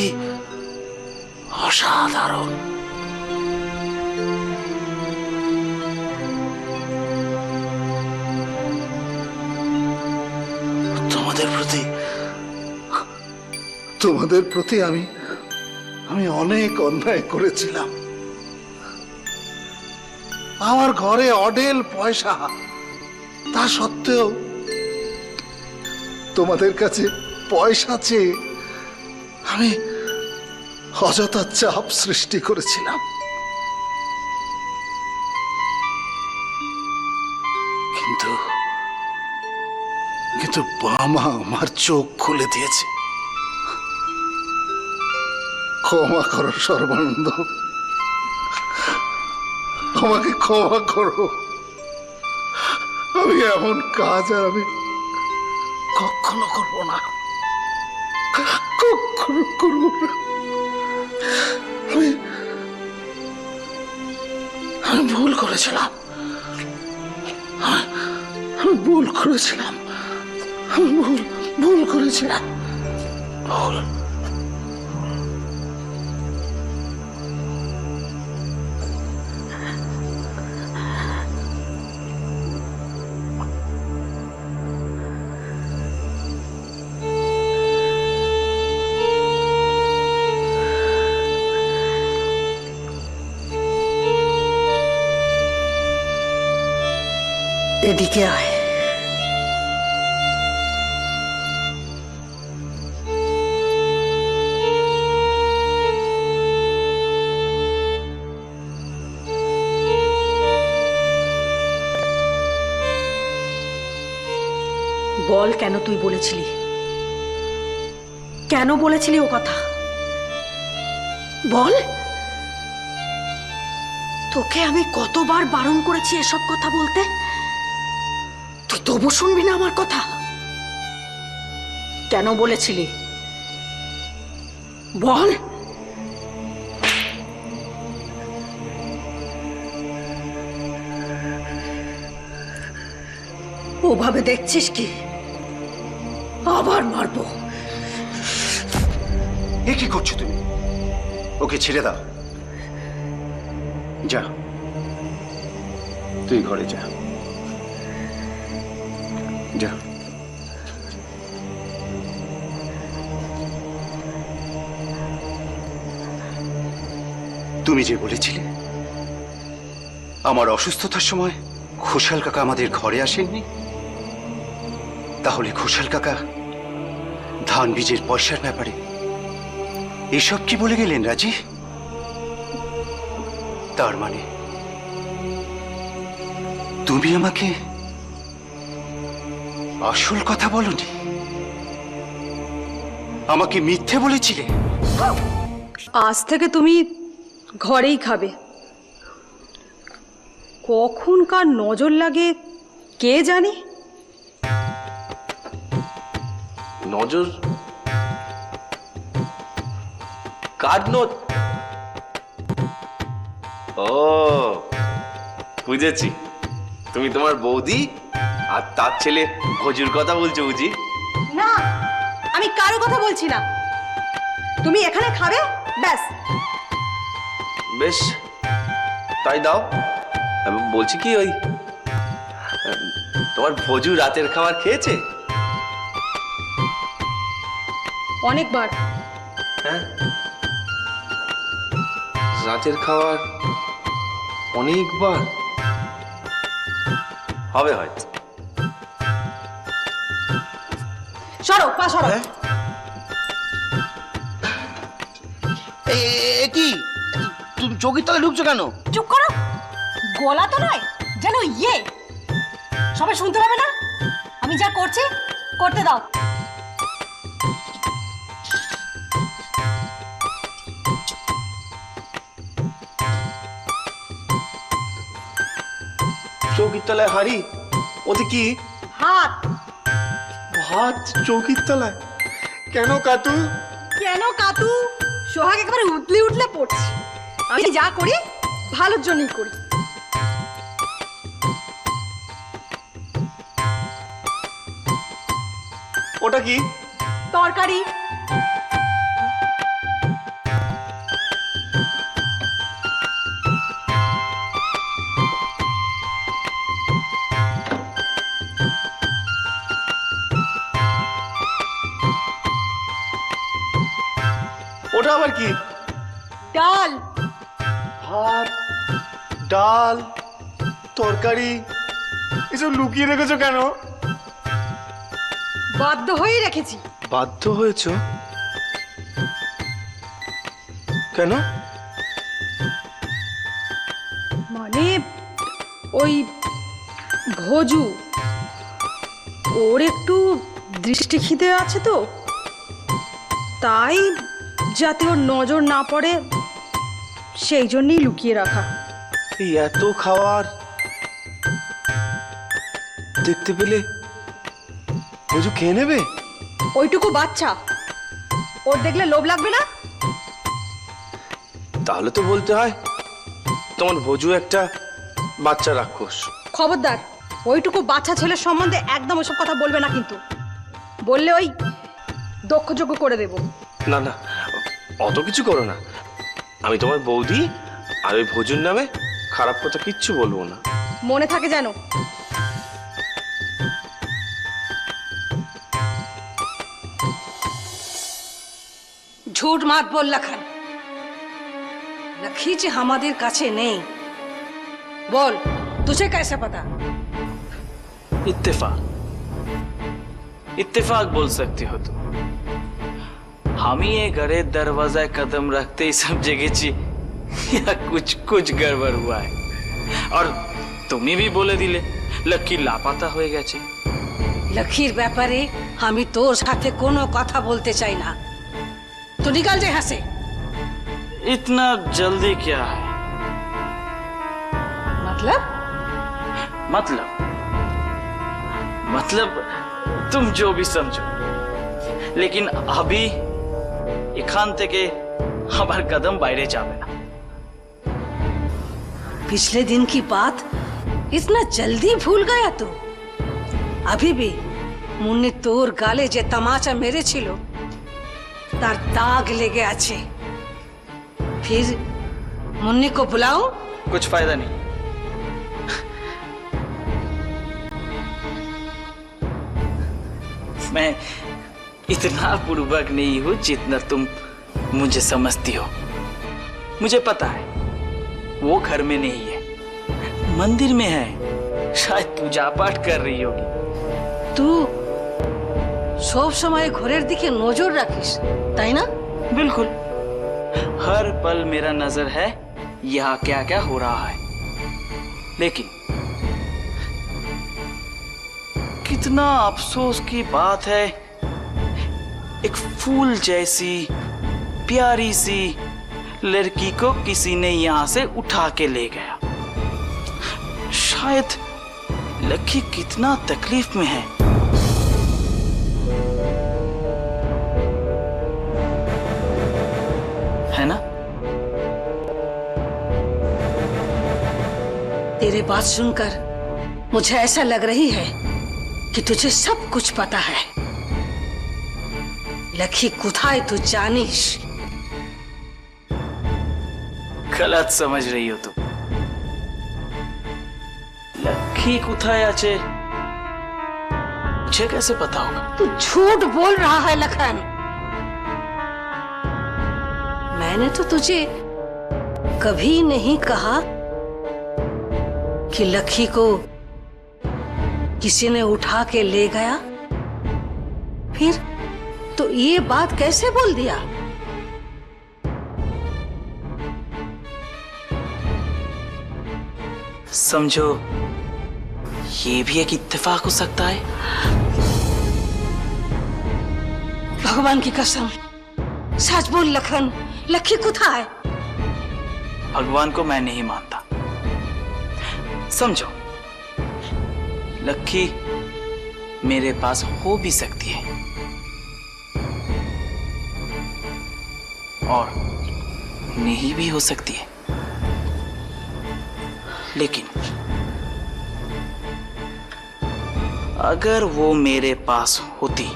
S6: অসাধারণ। তোমাদের প্রতি আমি অনেক অন্যায় করেছিলাম। আমার ঘরে অঢেল পয়সা, তা সত্ত্বেও তোমাদের কাছে পয়সা চেয়ে আমি অযথা চাপ সৃষ্টি করেছিলাম। কিন্তু কিন্তু বাবা আমার চোখ খুলে দিয়েছে। ক্ষমা করো সর্বানন্দ, আমাকে ক্ষমা করো। আমি এমন কাজ আর আমি কখনো করব না, কখনো করব না। আমি ভুল করেছিলাম, আমি ভুল করেছিলাম, আমি ভুল করেছিলাম, ভুল।
S8: এদিকে আয়।
S2: বল, কেন তুই বলেছিলি? কেন বলেছিলি ও কথা বল? তোকে আমি কতবার বারণ করেছি এসব কথা বলতে, তুই তবু শুনবি না আমার কথা? কেন বলেছিলি বল? ওভাবে দেখছিস কি? আবার মারবো।
S10: এ কি করছো তুমি? ওকে ছেড়ে দাও। যা, তুই ঘরে যা, যা। তুমি যে বলেছিলে আমার অসুস্থতার সময় ঘোষাল কাকা আমাদের ঘরে আসেননি, তাহলে ঘোষাল কাকা ধান বীজের পয়সার ব্যাপারে এসব কি বলে গেলেন রাজি? তার মানে তুমি আমাকে আসল কথা বলনি, আমাকে মিথ্যে বলেছিলে।
S5: আজ থেকে তুমি ঘরেই খাবে। কখন কার নজর লাগে কে জানে?
S11: নজর? কার নজর? ও, বুঝেছি, তুমি তোমার বৌদি আর তার ছেলে ভজুর কথা বলছো বুঝি?
S2: না, আমি কারো কথা বলছি না। তুমি এখানে খাবে, ব্যাস।
S11: বেশ, তাই দাও। আমি বলছি কি, ওই তোমার ভজু রাতের খাবার খেয়েছে?
S5: অনেকবার।
S11: হ্যাঁ, রাতের খাবার অনেকবার হবে হয়তো।
S2: সরো, পা সরো।
S12: কি তুমি চৌকির তলে ঢুকছো কেন?
S2: চুপ করো, গলা তো নয়, যেন ইয়ে সবাই শুনতে পাবে না আমি যা করছি করতে দাও।
S11: চৌকির তলায় হাড়ি, ওতে কি?
S2: হাত।
S11: ভাত চৌকির তলায় কেন কাটু?
S5: কেন কাতু? সোহাগ একেবারে উতলে উতলে পড়ছে। আমি যা করি ভালোর জন্যই করি।
S11: ওটা কি?
S5: তরকারি।
S11: ওটা আবার কি?
S5: ডাল।
S11: ভাত, ডাল, তরকারি, এসব লুকিয়ে রেখেছো কেন?
S5: বাধ্য হয়েই রেখেছি।
S11: বাধ্য হয়েছ কেন?
S5: মানে ওই ভোজু, ওর একটু দৃষ্টি খিদে আছে তো, তাই যাতে ওর নজর না পড়ে সেই জন্যই লুকিয়ে রাখা।
S11: এই এত খাবার দেখতে পেলে ভোজু খেয়ে নেবে?
S5: ওইটুকু বাচ্চা, ওর দেখলে লোভ লাগবে না?
S11: তাহলে তো বলতে হয় তোমার ভোজু একটা বাচ্চা রাক্ষস।
S5: খবরদার, ওইটুকু বাচ্চা ছেলের সম্বন্ধে একদম ওসব কথা বলবে না, কিন্তু বললে ওই দক্ষযোগ্য করে দেব।
S11: না না, অত কিছু করো না। আমি তোমার বৌদি, আর ওই ভোজুর নামে খারাপ কথা কিচ্ছু বলবো না।
S5: মনে থাকে যেন।
S2: झूठ मत बोल लखन, लखी जी हमारे काছে नहीं। बोल, तुझे कैसे पता?
S3: इत्तेफाक, इत्तेफाक बोल सकती हो तुम। हम ही ये घरे दरवाजा कदम रखते ही सब जगह ची या कुछ गड़बड़ हुआ है। और तुम्ही भी बोले दिले लक्की लापता हो গেছে।
S2: लखीर ব্যাপারে আমি তোর সাথে কোনো কথা বলতে চাই না। तो निकल जा यहाँ से।
S3: इतना जल्दी क्या है? मतलब तुम जो भी समझो, लेकिन अभी এখান থেকে আমার कदम বাইরে যাবে না।
S2: पिछले दिन की बात इतना जल्दी भूल गया तू? अभी भी मुन्नी तोर गाले जे तमाचा मेरे छिलो तार दाग लेगे আছে। फिर मुन्नी को बुलाऊं?
S3: कुछ फायदा नहीं। मैं इतना पूर्वक नहीं हूं जितना तुम मुझे समझती हो। मुझे पता है वो घर में नहीं है, मंदिर में है। शायद पूजा पाठ कर रही होगी।
S2: तू सब समय घरेर दिखे नजर राखिस, ताई ना?
S3: बिल्कुल, हर पल मेरा नजर है यहाँ क्या क्या हो रहा है। लेकिन कितना अफसोस की बात है, एक फूल जैसी प्यारी सी लड़की को किसी ने यहाँ से उठा के ले गया। शायद लक्की कितना तकलीफ में है। है ना?
S2: तेरे बात सुनकर मुझे ऐसा लग रही है कि तुझे सब कुछ पता है। लखी कुथाय तू जानिस।
S3: गलत समझ रही हो तुम। लक्की कुथाय आचे मुझे कैसे पता होगा?
S2: तू झूठ बोल रहा है लखन। मैंने तो तुझे कभी नहीं कहा कि लखी को किसी ने उठा के ले गया। फिर तो ये बात कैसे बोल दिया?
S3: समझो
S12: ये भी एक इत्तेफाक हो सकता है।
S8: भगवान की कसम सच बोल लखन, लक्की कोথায়?
S12: भगवान को मैं नहीं मानता। समझो, लक्की मेरे पास हो भी सकती है और नहीं भी हो सकती है, लेकिन अगर वो मेरे पास होती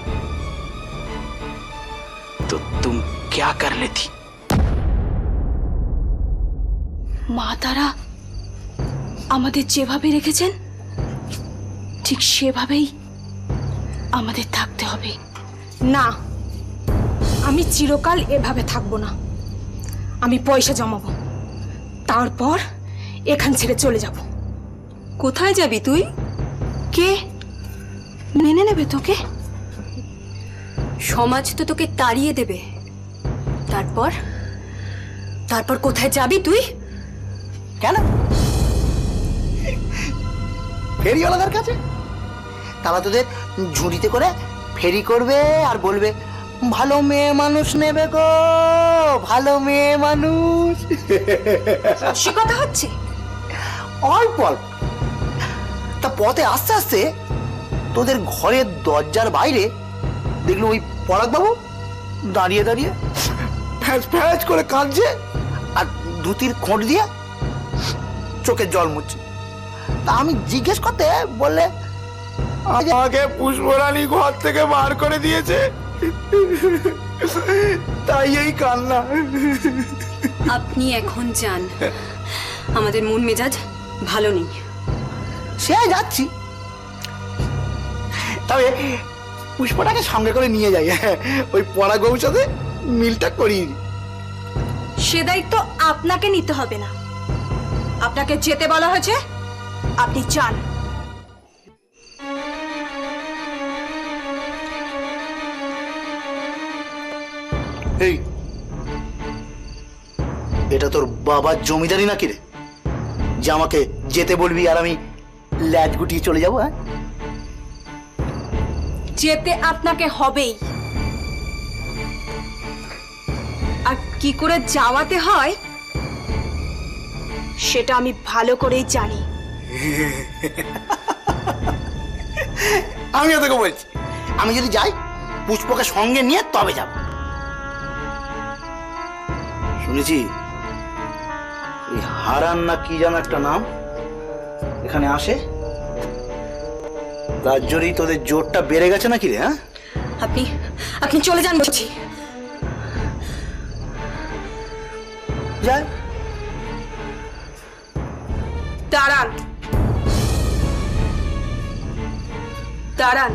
S12: तो तुम क्या कर लेती?
S5: মা তারা আমাদের যেভাবে রেখেছেন ঠিক সেভাবেই আমাদের থাকতে হবে।
S13: না, আমি চিরকাল এভাবে থাকবো না। আমি পয়সা জমাবো, তারপর এখান ছেড়ে চলে যাব।
S8: কোথায় যাবি তুই?
S5: কে মেনে নেবে তোকে?
S8: সমাজ তো তোকে তাড়িয়ে দেবে। তারপর তারপর কোথায় যাবি তুই?
S6: কেন ফেরিওয়ালাদের কাছে? তারা তোদের ঝুড়িতে করে ফেরি করবে আর বলবে ভালো মেয়ে মানুষ নেবে গো, ভালো মেয়ে মানুষ।
S13: সে কথা হচ্ছে
S6: অল্প অল্প। তা পথে আস্তে আস্তে তোদের ঘরের দরজার বাইরে দেখলো ওই পরাগবাবু দাঁড়িয়ে দাঁড়িয়ে ফ্যাঁচ ফ্যাঁচ করে কাঁদছে আর ধুতির খোঁট দিয়ে চোখের জল মুছছে। তা আমি জিজ্ঞেস করতে বললে আমাকে পুষ্পরানী ঘর থেকে বার করে দিয়েছে, তাই এই কান্না।
S8: আপনি এখন যান, আমাদের মন মেজাজ ভালো নেই।
S6: সে যাচ্ছি, তবে পুষ্পটাকে সঙ্গে করে নিয়ে যাই, ওই পরাগবাবুর সাথে মিলটা করিয়ে দিই।
S13: সে দায়িত্ব আপনাকে নিতে হবে না। আপনাকে যেতে বলা হয়েছে, আপনি যান।
S6: এই এটা তোর বাবার জমিদারি নাকি রে, যে আমাকে যেতে বলবি আর আমি ল্যাজ গুটিয়ে চলে যাবো? হ্যাঁ,
S13: যেতে আপনাকে হবেই। আর কি করে যাওয়াতে হয় সেটা আমি ভালো করেই জানি।
S6: আমিও তোকে বলছি, আমি যদি যাই পুষ্পকে সঙ্গে নিয়ে তবে যাব। শুনেছি ওই হারান না কি যেন একটা নাম এখানে আসে, তার জন্যই তোদের জোরটা বেড়ে গেছে নাকি রে? হ্যাঁ,
S8: আপনি আপনি চলে যান বলছি।
S6: যাই।
S13: দাঁড়ান, দাঁড়ান।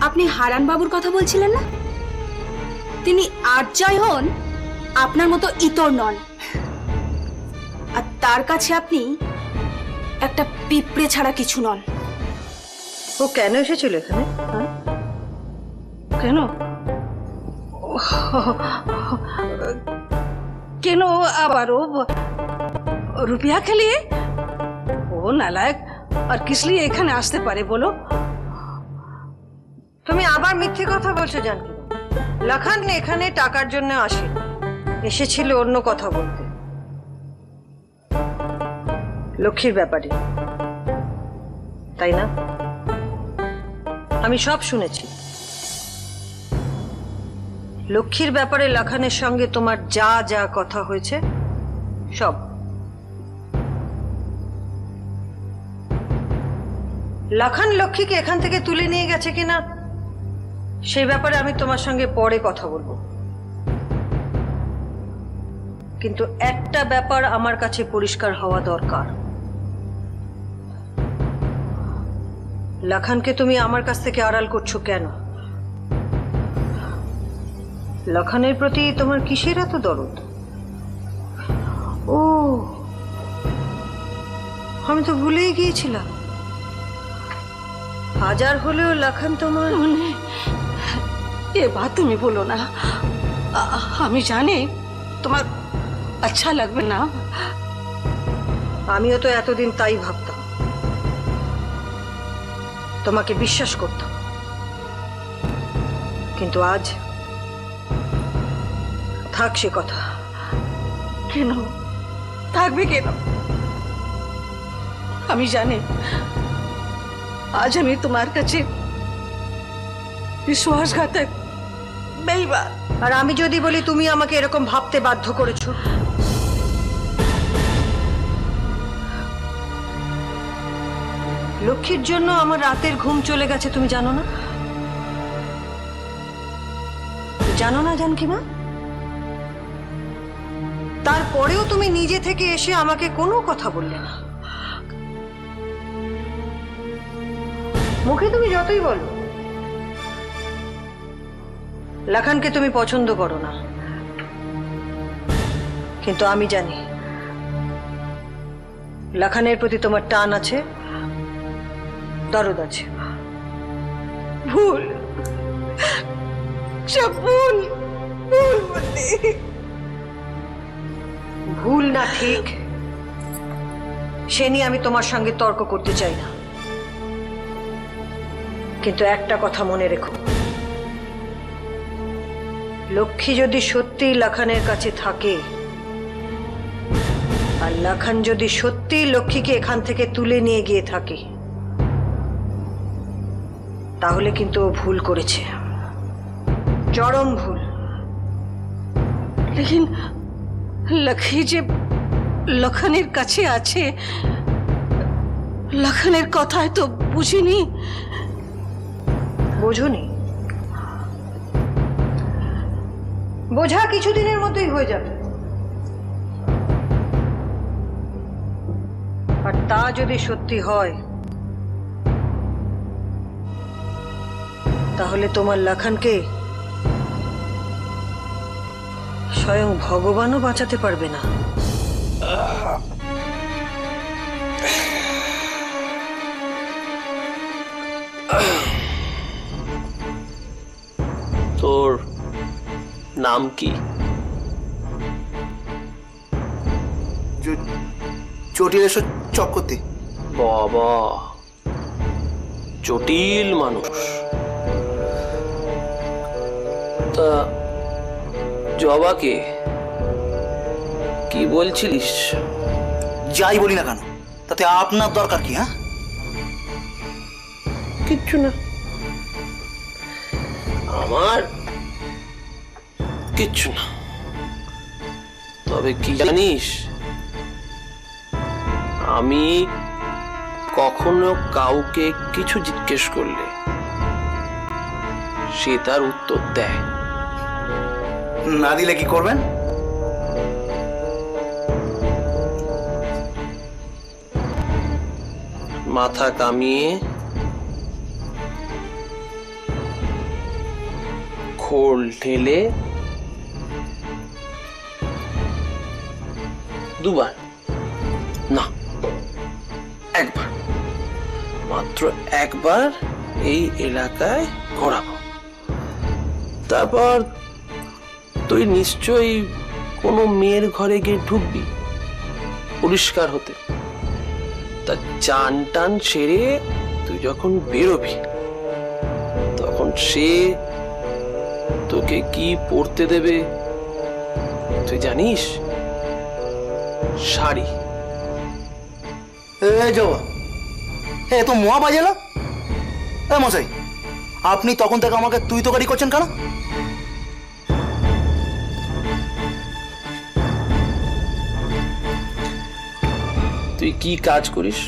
S13: আপনি হারান বাবুর কথা বলছিলেন না? তিনি আর যাই হন আপনার মতো ইতর নন, আর তার কাছে আপনি একটা পিঁপড়ে ছাড়া কিছু নন।
S8: ও কেন এসেছিল এখানে?
S13: কেন কেন আবারও रुपया के लिए? वो नालायक और किस लिए এখানে আসতে পারে বলো?
S8: তুমি আবার মিথ্যে কথা বলছো জানকি। লখান এখানে টাকার জন্য আসে, এসেছিল অন্য কথা বলতে, লক্ষ্মীর ব্যাপারে, তাই না? আমি সব শুনেছি। লক্ষ্মীর ব্যাপারে লখানের সঙ্গে তোমার যা যা কথা হয়েছে সব। লখান লক্ষ্মীকে এখান থেকে তুলে নিয়ে গেছে কিনা সেই ব্যাপারে আমি তোমার সঙ্গে পরে কথা বলবো, কিন্তু একটা ব্যাপার আমার কাছে পরিষ্কার হওয়া দরকার। লখানকে তুমি আমার কাছ থেকে আড়াল করছো কেন? লখানের প্রতি তোমার কিসের এত দরদ? ও, আমি তো ভুলেই গিয়েছিলাম। হাজার হলেও লখান তোমার।
S13: এ বাত তুমি বলো না, আমি জানি তোমার আচ্ছা লাগবে না।
S8: আমিও তো এতদিন তাই ভাবতাম, তোমাকে বিশ্বাস করতাম, কিন্তু আজ থাক সে কথা।
S4: কেন থাকবে কেন? আমি জানি আজ আমি তোমার কাছে বিশ্বাসঘাতক, বেঈমান।
S8: আর আমি যদি বলি তুমি আমাকে এরকম ভাবতে বাধ্য করেছো, লক্ষ্মীর জন্য আমার রাতের ঘুম চলে গেছে, তুমি জানো না? জানো না জানকি মা? তারপরেও তুমি নিজে থেকে এসে আমাকে কোনো কথা বললে না। মুখে তুমি যতই বলো লাখানকে তুমি পছন্দ করো না, কিন্তু আমি জানি লাখানের প্রতি তোমার টান আছে, দরদ আছে।
S4: ভুল, সব ভুল, ভুল বলে।
S8: ভুল না ঠিক সে নিয়ে আমি তোমার সঙ্গে তর্ক করতে চাই না, কিন্তু একটা কথা মনে রেখো, লক্ষ্মী যদি সত্যিই লাখানের কাছে থাকে আর লাখান যদি সত্যিই লক্ষ্মীকে এখান থেকে তুলে নিয়ে গিয়ে থাকে, তাহলে কিন্তু ও ভুল করেছে, চরম ভুল।
S4: লেকিন লক্ষ্মী যে লখানের কাছে আছে, লখানের কথায় তো বুঝিনি।
S8: বোঝনি? বোঝা কিছুদিনের মধ্যেই হয়ে যাবে, আর তা যদি সত্যি হয় তাহলে তোমার লাখানকে স্বয়ং ভগবানও বাঁচাতে পারবে না।
S11: তোর নাম কি?
S6: জটিলেশ্বর চক্রবর্তী।
S11: বাবা, জটিল মানুষ। তা জবাকে কি বলছিলিস?
S6: যাই বলি না কেন, তাতে আপনার দরকার কি? হ্যাঁ,
S11: কিচ্ছু না, আমার কিচ্ছু না। তবে কি জানিস, আমি কখনো কাউকে কিছু জিজ্ঞেস করলে সে তার উত্তর দেয়।
S6: না দিলে কি করবেন?
S11: মাথা কামিয়ে খোল ঢেলে দুবার না, একবার, মাত্র একবার এই এলাকায় ঘোরাবো। তারপর তুই নিশ্চয়ই কোনো মেয়ের ঘরে গিয়ে ঢুকবি পরিষ্কার হতে। তা চান টান সেরে তুই যখন বেরোবি তখন সে তোকে কি পরতে দেবে তুই জানিস? শাড়ি।
S6: এ তো মোয়া বাজে না মশাই, আপনি তখন থেকে আমাকে তুই তো গাড়ি করছেন কেন?
S11: তুই কি কাজ করিস?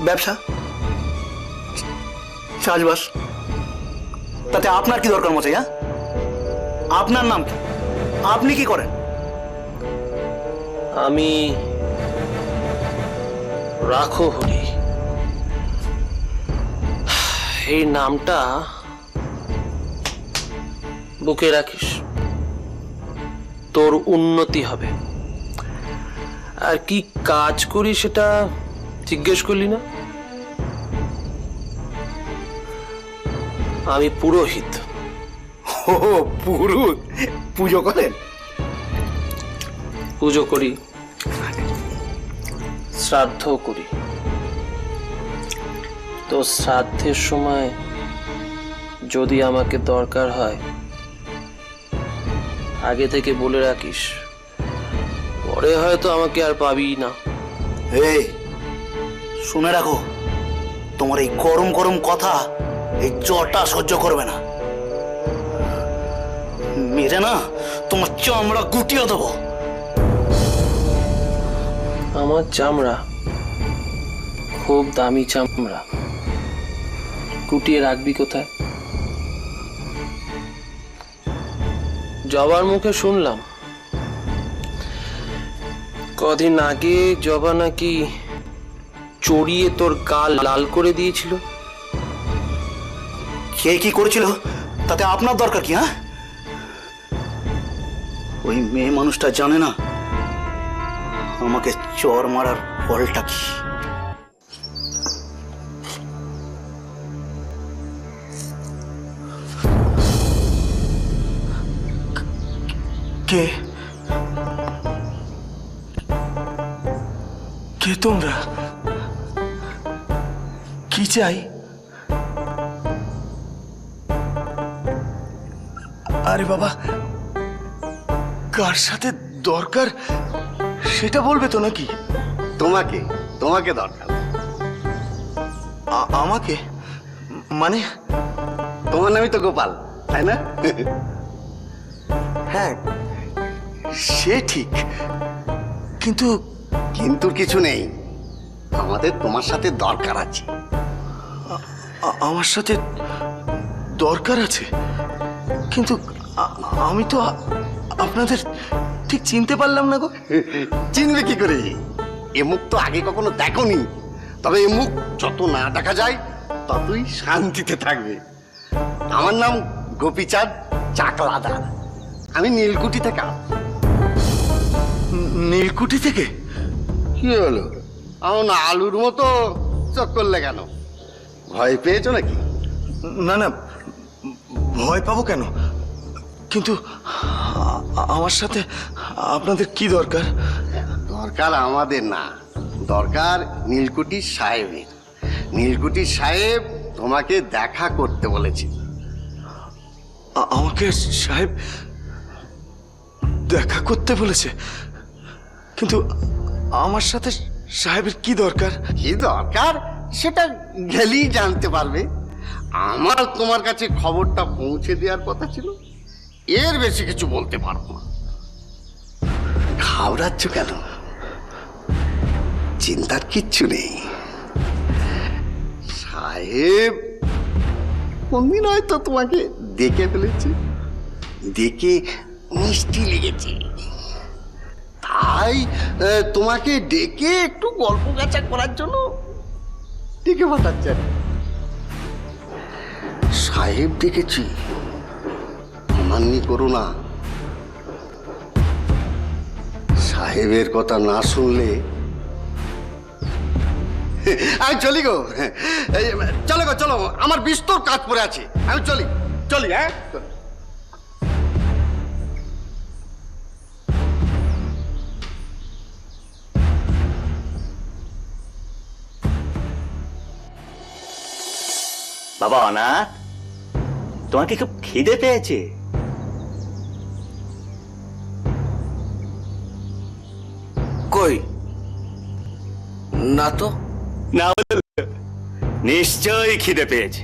S6: ব্যবসা, চাষবাস। তাতে আপনার কি দরকার মশাই? হ্যাঁ, আপনার নাম কি? আপনি কি করেন?
S11: আমি রাখো হরি। এই নামটা বুকে রাখিস, তোর উন্নতি হবে। আর কি কাজ করি সেটা জিজ্ঞেস করলি না? আমি পুরোহিত।
S6: ও পুরোহিত, পুজো করেন?
S11: পুজো করি, শ্রাদ্ধ করি,
S14: তো শ্রাদ্ধের সময় যদি আমাকে দরকার হয় আগে থেকে বলে রাখিস, পরে হয়তো আমাকে আর পাবি না।
S6: এই শুনে রাখো, তোমার এই গরম গরম কথা এই জ্বরটা সহ্য করবে না। মেরে না তোমার চামড়া গুটিয়ে দেবো।
S14: আমার চামড়া খুব দামি চামড়া, গুটিয়ে রাখবি কোথায়? জবার মুখে শুনলাম কদিন আগে জবা নাকি চড়িয়ে তোর গাল লাল করে দিয়েছিল।
S6: কে কি করেছিল তাতে আপনার দরকার কি? হ্যাঁ, ওই মেয়ে মানুষটা জানে না আমাকে চর মারার ফলটা কি।
S3: কে কে তোমরা? কি চাই? আরে বাবা, কার সাথে দরকার সেটা বলবে তো নাকি?
S6: তোমাকে তোমাকে দরকার।
S3: আমাকে মানে?
S6: তোমার নামই তো গোপাল, তাই না?
S3: হ্যাঁ সে ঠিক, কিন্তু
S6: কিন্তু কিছু নেই, আমাদের তোমার সাথে দরকার আছে।
S3: আমার সাথে দরকার আছে, কিন্তু আমি তো আপনাদের ঠিক চিনতে পারলাম না গো।
S6: চিনবে কি করে? এ মুখ তো আগে কখনো দেখোনি, তবে এ মুখ যত না দেখা যায় ততই শান্তিতে থাকবে। আমার নাম গোপীচাঁদ চাকলাদার, আমি নীলকুঠি থেকে।
S3: নীলকুঠি থেকে?
S6: কি হলো, আমার আলুর মতো চোখ করলে কেন? ভয় পেয়েছো নাকি?
S3: না না, ভয় পাবো কেন? কিন্তু আমার সাথে আপনাদের কি দরকার?
S6: দরকার আমাদের না, দরকার নীলকুঠির সাহেবের। নীলকুঠির সাহেব তোমাকে দেখা করতে বলেছে।
S3: আমাকে সাহেব দেখা করতে বলেছে? কিন্তু আমার সাথে সাহেবের কি দরকার?
S6: কি দরকার সেটা গেলেই জানতে পারবে। আমার তোমার কাছে খবরটা পৌঁছে দেওয়ার কথা ছিল, এর বেশি কিছু বলতে পারবো না। ঘাবড়াচ্ছ কেন? চিন্তার কিচ্ছু নেই। সাহেব কোনদিন হয়তো তোমাকে দেখে ফেলেছে, দেখে মিষ্টি লেগেছে, তাই তোমাকে ডেকে একটু গল্প গাছা করার জন্য ডেকে পাঠাচ্ছেন। সাহেব ডেকেছি, অমান্য করো না। সাহেবের কথা না শুনলে আমি চলি গো। চলো গো, চলো, আমার বিস্তর কাজ পড়ে আছে, আমি চলি। হ্যাঁ,
S10: বাবা অনাথ, তোমাকে খুব খিদে পেয়েছে?
S14: কই না তো।
S10: না নিশ্চয়ই খিদে পেয়েছে,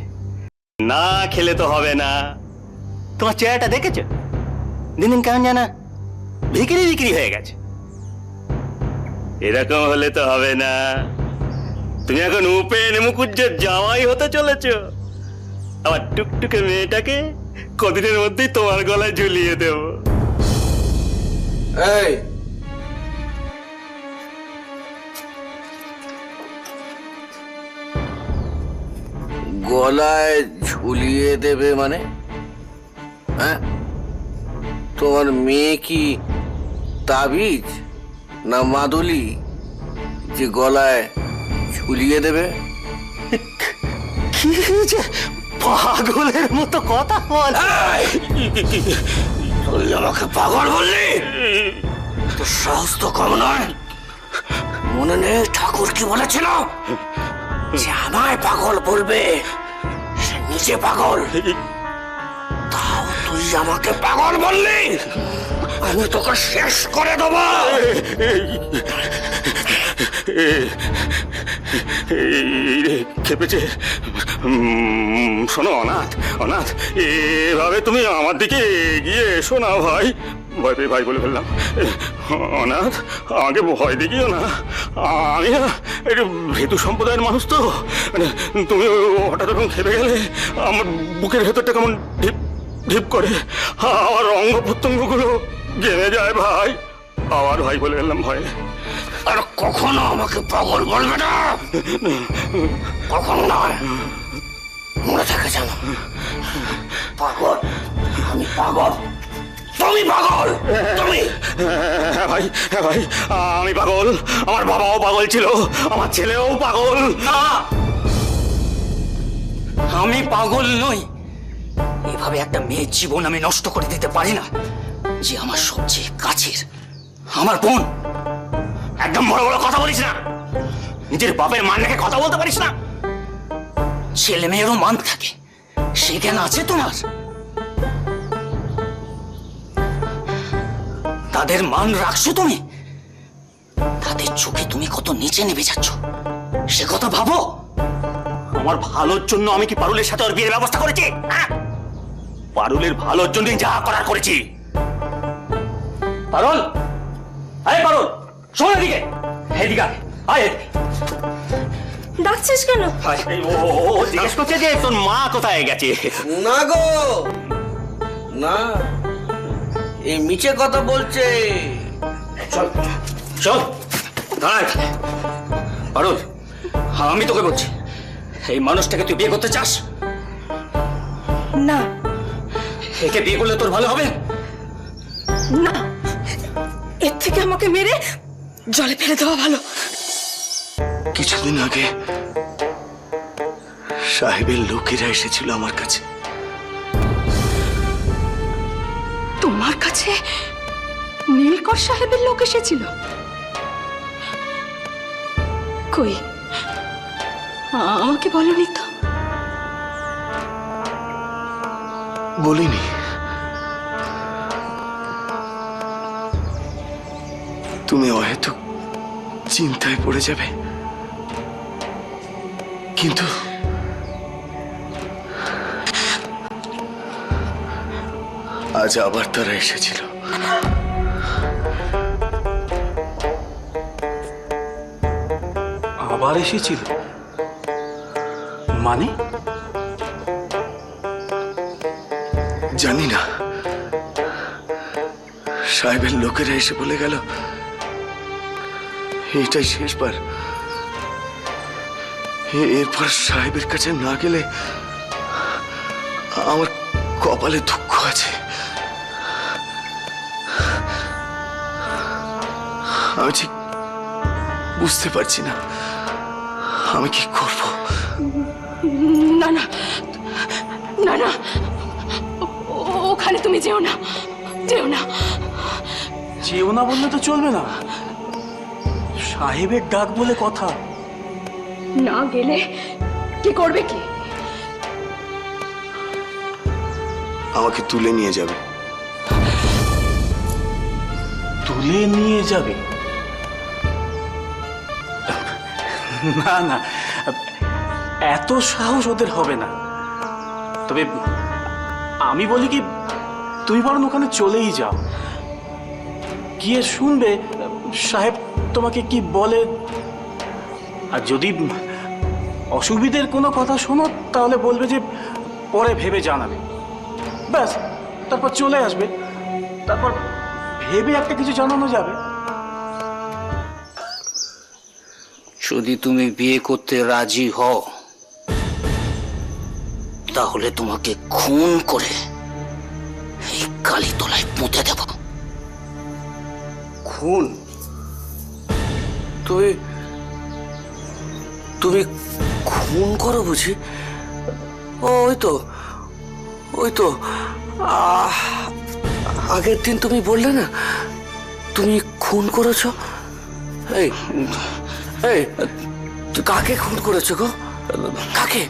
S10: না খেলে তো হবে না। তোমার চেহারাটা দেখেছো? দিন দিন কেমন জানা বিক্রি বিক্রি হয়ে গেছে। এরকম হলে তো হবে না। তুমি এখন উপেন মুকুজ্জের জামাই হতে চলেছ। আমার টুকটুকে মেয়েটাকে কদিনের মধ্যেই তোমার গলায় ঝুলিয়ে দেব।
S14: এই গলায় ঝুলিয়ে দেবে মানে? হ্যাঁ, তোমার মেয়ে কি তাবিজ না মাদুলি যে গলায় ঝুলিয়ে দেবে?
S10: কি যে পাগলের মতো কথা বল।
S6: তুই আমাকে পাগল বললি? তোর সাহস তো কম নয়। মনে নেই ঠাকুর কি বলেছিল?
S12: যে আমায় পাগল বলবে সে নিজে পাগল। তাও তুই আমাকে পাগল বললি, আমি তোকে শেষ করে দেবো।
S3: খেপেছে। শোনো অনাথ, অনাথ, এভাবে তুমি আমার দিকে এগিয়ে এসো না ভাই। ভয় পেয়ে ভাই বলে ফেললাম। অনাথ, আমাকে ভয় দেখিও না। আমি না একটু ভেতু সম্প্রদায়ের মানুষ তো, মানে তুমি হঠাৎ এরকম খেপে গেলে আমার বুকের ভেতরটা কেমন ঢিপ ঢিপ করে, আমার অঙ্গ প্রত্যঙ্গগুলো গেমে যায় ভাই। আবার ভাই বলে ফেললাম ভয়ে।
S12: আর কখনো আমাকে পাগল বলবে না, কখনো নয়। মনে থাকে জানো, পাগল আমি, পাগল তুমি, পাগল তুমি।
S3: হ্যাঁ ভাই, হ্যাঁ ভাই, আমি পাগল। আমার বাবাও পাগল ছিল, আমার ছেলেও পাগল।
S12: আমি পাগল নই। এভাবে একটা মেয়ের জীবন আমি নষ্ট করে দিতে পারি না, যে আমার সবচেয়ে কাছের, আমার বোন। একদম বড় বড় কথা বলিস না, নিজের বাপের মান রেখে কথা বলতে পারিস না। ছেলে মেয়েরও মান থাকে, সে জ্ঞান আছে তোমার? তাদের মান রাখছো তুমি? তাদের চোখে তুমি কত নিচে নেমে যাচ্ছ সে কথা ভাবো। আমার ভালোর জন্য আমি কি পারুলের সাথে ওর বিয়ের ব্যবস্থা করেছি? পারুলের ভালোর জন্যই যা করার করেছি। পারুল, আরে পারুল, শোন এদিকে, এদিকে আয়।
S5: ডাকছিস কেন?
S3: ও জিজ্ঞেস করছে যে তোর মা কোথায় গেছে।
S14: না গো, না, এই মিছে কথা বলছে।
S12: চল চল, দাঁড়ায়। পারুল, আমি তোকে বলছি, এই মানুষটাকে তুই বিয়ে করতে চাস?
S13: না
S12: একে বিয়ে করলে তোর ভালো হবে
S13: না, এর থেকে আমাকে মেরে জলে ফেলে দেওয়া ভালো।
S6: কিছুদিন আগে সাহেবের লোকেরা এসেছিল আমার কাছে।
S13: তোমার কাছে নীলকর সাহেবের লোক এসেছিল? কই, আমাকে বলনি তো।
S6: বলিনি। তুমি হয়তো চিন্তায় পড়ে যাবে, কিন্তু আজ আবার তারা এসেছিল।
S3: আবার এসেছিল মানে?
S6: জানি না, সাহেবের লোকেরা এসে বলে গেল এটাই শেষবার। এরপর সাহেবের কাছে না গেলে আমার কপালে দুঃখ আছে। আমি ঠিক বুঝতে পারছি না আমি কি করব।
S13: না না না না, ওখানে তুমি যেও না, যেও না।
S3: যেও না বললে তো চলবে না, সাহেবের ডাক বলে কথা।
S13: না গেলে কি করবে? কি
S6: আমাকে তুলে নিয়ে যাবে।
S3: তুলে নিয়ে যাবে? না না, এত সাহস ওদের হবে না। তবে আমি বলি কি, তুমি বরং ওখানে চলেই যাও, গিয়ে শুনবে সাহেব তোমাকে কি বলে। আর যদি অসুবিধের কোনো কথা শোনো তাহলে বলবে যে পরে ভেবে জানাবে, ব্যাস। তারপর চলে আসবে, তারপর ভেবে একটা কিছু জানানো যাবে।
S12: যদি তুমি বিয়ে করতে রাজি হও তাহলে তোমাকে খুন করে এই কালীতলায় পুঁতে দেব।
S14: খুন? তুমি তুমি খুন করো বুঝি? ওই তো আগের দিন তুমি বললে না তুমি খুন করেছো। এই এই
S12: তুই কাকে খুন করেছো গো? কাকে?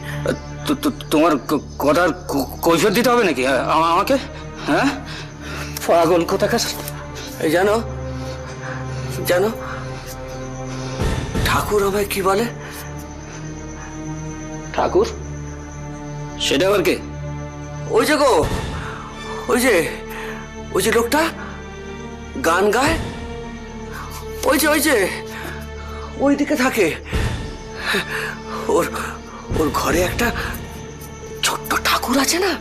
S12: তোমার কথার কৈফিয়ত দিতে হবে নাকি আমাকে? হ্যাঁ, পাগল কোথাকার। এই জানো জানো ঠাকুর আমায় কি বলে? ঠাকুর? সেটা আবার কে? ওই যে গো, ওই যে লোকটা গান গায়, ওই যে ওই দিকে থাকে। ওর ঘরে একটা ছোট্ট ঠাকুর আছে না?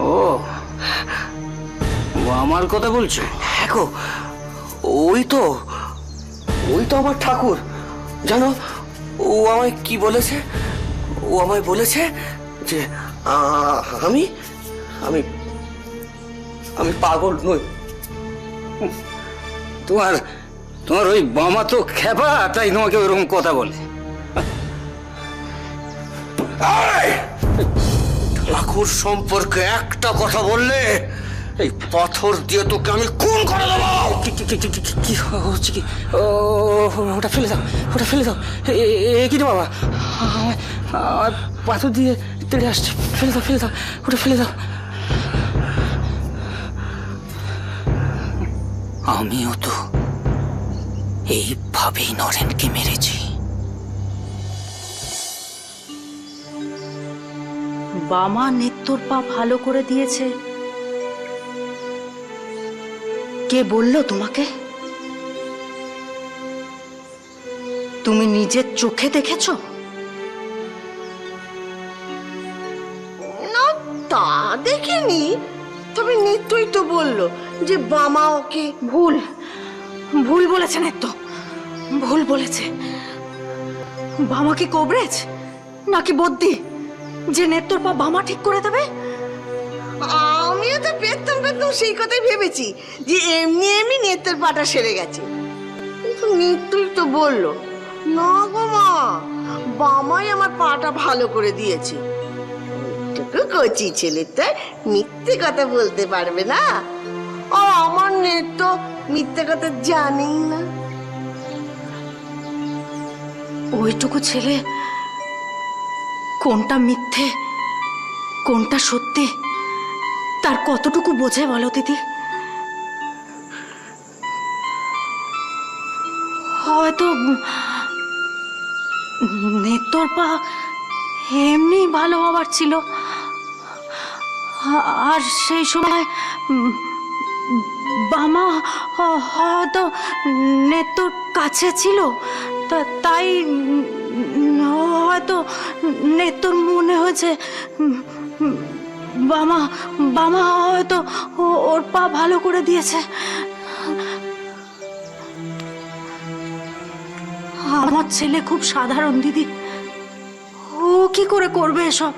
S12: ও আমার কথা বলছো? হ্যাঁ গো, ওই তো আমার ঠাকুর। জানো ও আমায় কি বলেছে? ও আমায় বলেছে যে আমি আমি আমি পাগল নই। তোমার ওই বাবা তো খেপা, তাই তোমাকে ওরকম কথা বলে। ঠাকুর সম্পর্কে একটা কথা বললে এই পাথর দিয়ে তোকে আমি খুন করে দেবো। কি হচ্ছে কি? ওটা ফেলে দাও। কি রে বাবা, পাথর দিয়ে তেড়ে আসছে। ফেলে দাও, ওটা ফেলে দাও। আমিও তো এইভাবেই নরেনকে মেরেছি।
S2: বামা নেত্তর পা ভালো করে দিয়েছে, কে বললো তোমাকে? তুমি নিজের চোখে দেখেছো?
S4: না, তা দেখিনি, তবে নিত্যই তো বললো যে বামা ওকে।
S2: ভুল বলেছে নেত্য, ভুল বলেছে। বামা কি কবরেজ নাকি বদ্যি যে নেত্তর পা বামা ঠিক করে দেবে?
S4: আমিও তো পেতাম সেই কথাই ভেবেছি যে এমনি নেত্রের পাটা সেরে গেছে, কিন্তু নিত্যই তো বললো না গো মা, বামাই আমার পাটা ভালো করে দিয়েছে। কচি ছেলে তো মিথ্যে কথা বলতে পারবে না, আর আমার নেত্য মিথ্যে কথা জানেই না।
S2: ওইটুকু ছেলে কোনটা মিথ্যে কোনটা সত্যি তার কতটুকু বোঝে বলো দিদি? হয়তো নেত্তর পা এমনি ভালো হবার ছিল, আর সেই সময় বামা হয়তো নেত্তর কাছে ছিল, তাই হয়তো নেত্তর মনে হয়েছে বামা হয়তো ওর পা ভালো করে দিয়েছে। আমার ছেলে খুব সাধারণ দিদি, ও কি করে করবে এসব?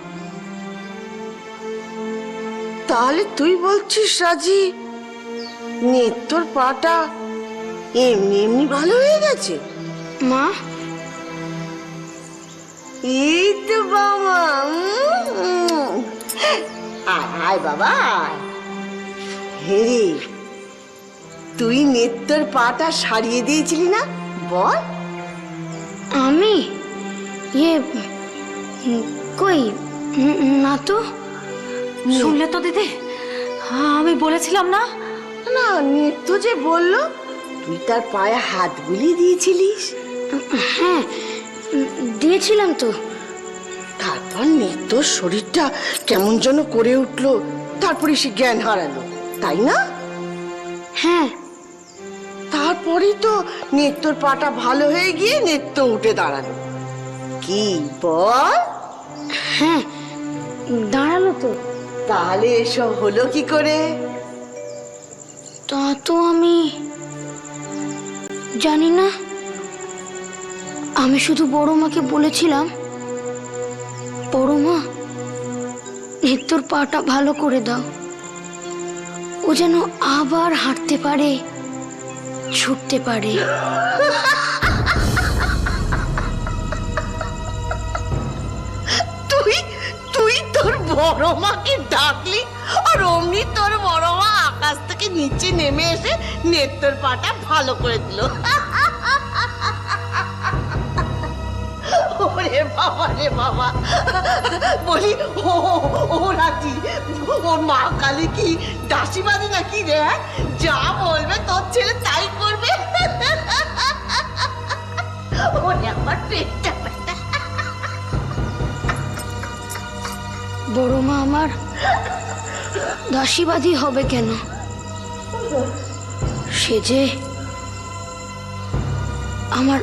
S4: তাহলে তুই বলছিস রাজি নেত্তর পাটা এমনি ভালো হয়ে গেছে?
S1: মা,
S4: এই তো বাবা, আয় বাবা। হেরে, তুই নেত্তর পাটা সারিয়ে দিয়েছিলি না, বল।
S1: আমি কই না তো।
S2: শুনলে তো দিদি, আমি বলেছিলাম না?
S4: না, নেত্য যে বললো তুই তার পায়ে হাত বুলিয়ে দিয়েছিলিস।
S1: হ্যাঁ, দিয়েছিলাম তো।
S4: তারপর নেত্য শরীরটা কেমন যেন করে উঠলো, তারপরে সে জ্ঞান হারালো, তাই না?
S1: হ্যাঁ।
S4: তারপরেই তো নেত্তর পাটা ভালো হয়ে গিয়ে নেত্য উঠে দাঁড়ালো। কি বল?
S1: হ্যাঁ, দাঁড়ালো তো।
S4: তাহলে এসব হলো কি করে?
S1: তা তো আমি জানি না। আমি শুধু বড় মাকে বলেছিলাম, বড় মা নেত্তর পাটা ভালো করে দাও, ও যেন আবার হাঁটতে পারে, ছুটতে পারে।
S4: তুই তোর বড় মাকে ডাকলি, আর অমনি তোর বড় মা আকাশ থেকে নিচে নেমে এসে নেত্তর পাটা ভালো করে দিল। রে বাবা, বলি ও রাজি, ওর মা কালী কি দাসীবাদী নাকি রে? যা বলবে তোর ছেলে তাই করবে। ওরে আমার পেটটা।
S1: বড় মা আমার দাসীবাদী হবে কেন? সে যে আমার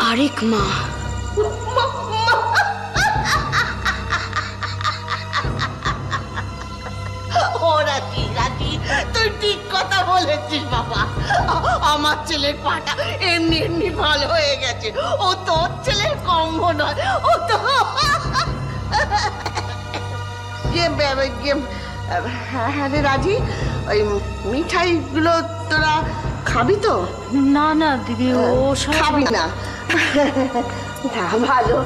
S1: আরেক মা।
S4: ও রাজি, রাজি, তুই ঠিক কথা বলেছিস বাবা। আমার ছেলের পাটা এমনি এমনি ভালো হয়ে গেছে, ও তোর ছেলের কম্ব নয়। ও তো হ্যাঁ রে রাজি, ওই মিঠাইগুলো তোরা খাবি তো?
S2: না না দিদি, ও
S4: খাবি না? তা ভালো।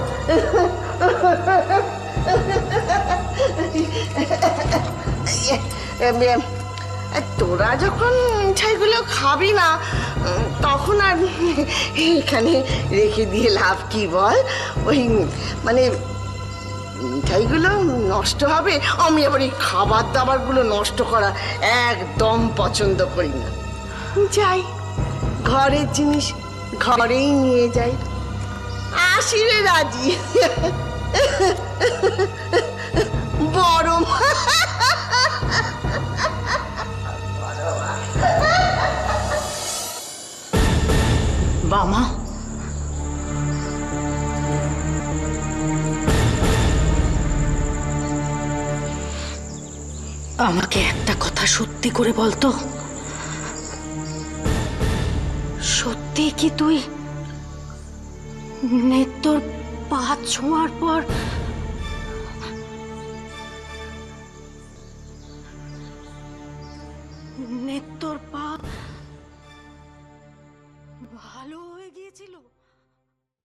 S4: তোরা যখন মিঠাইগুলো খাবি না তখন আর এখানে রেখে দিয়ে লাভ কি বল? ওই মানে মিঠাইগুলো নষ্ট হবে, আমি আবার এই খাবার দাবারগুলো নষ্ট করা একদম পছন্দ করি না। যাই, ঘরের জিনিস ঘরেই নিয়ে যাই। আসি রে রাজি, বড় মা।
S2: বামা, আমাকে একটা কথা সত্যি করে বলতো, সত্যি কি তুই নেত্তর পা ছোঁয়ার পর নেত্তর পা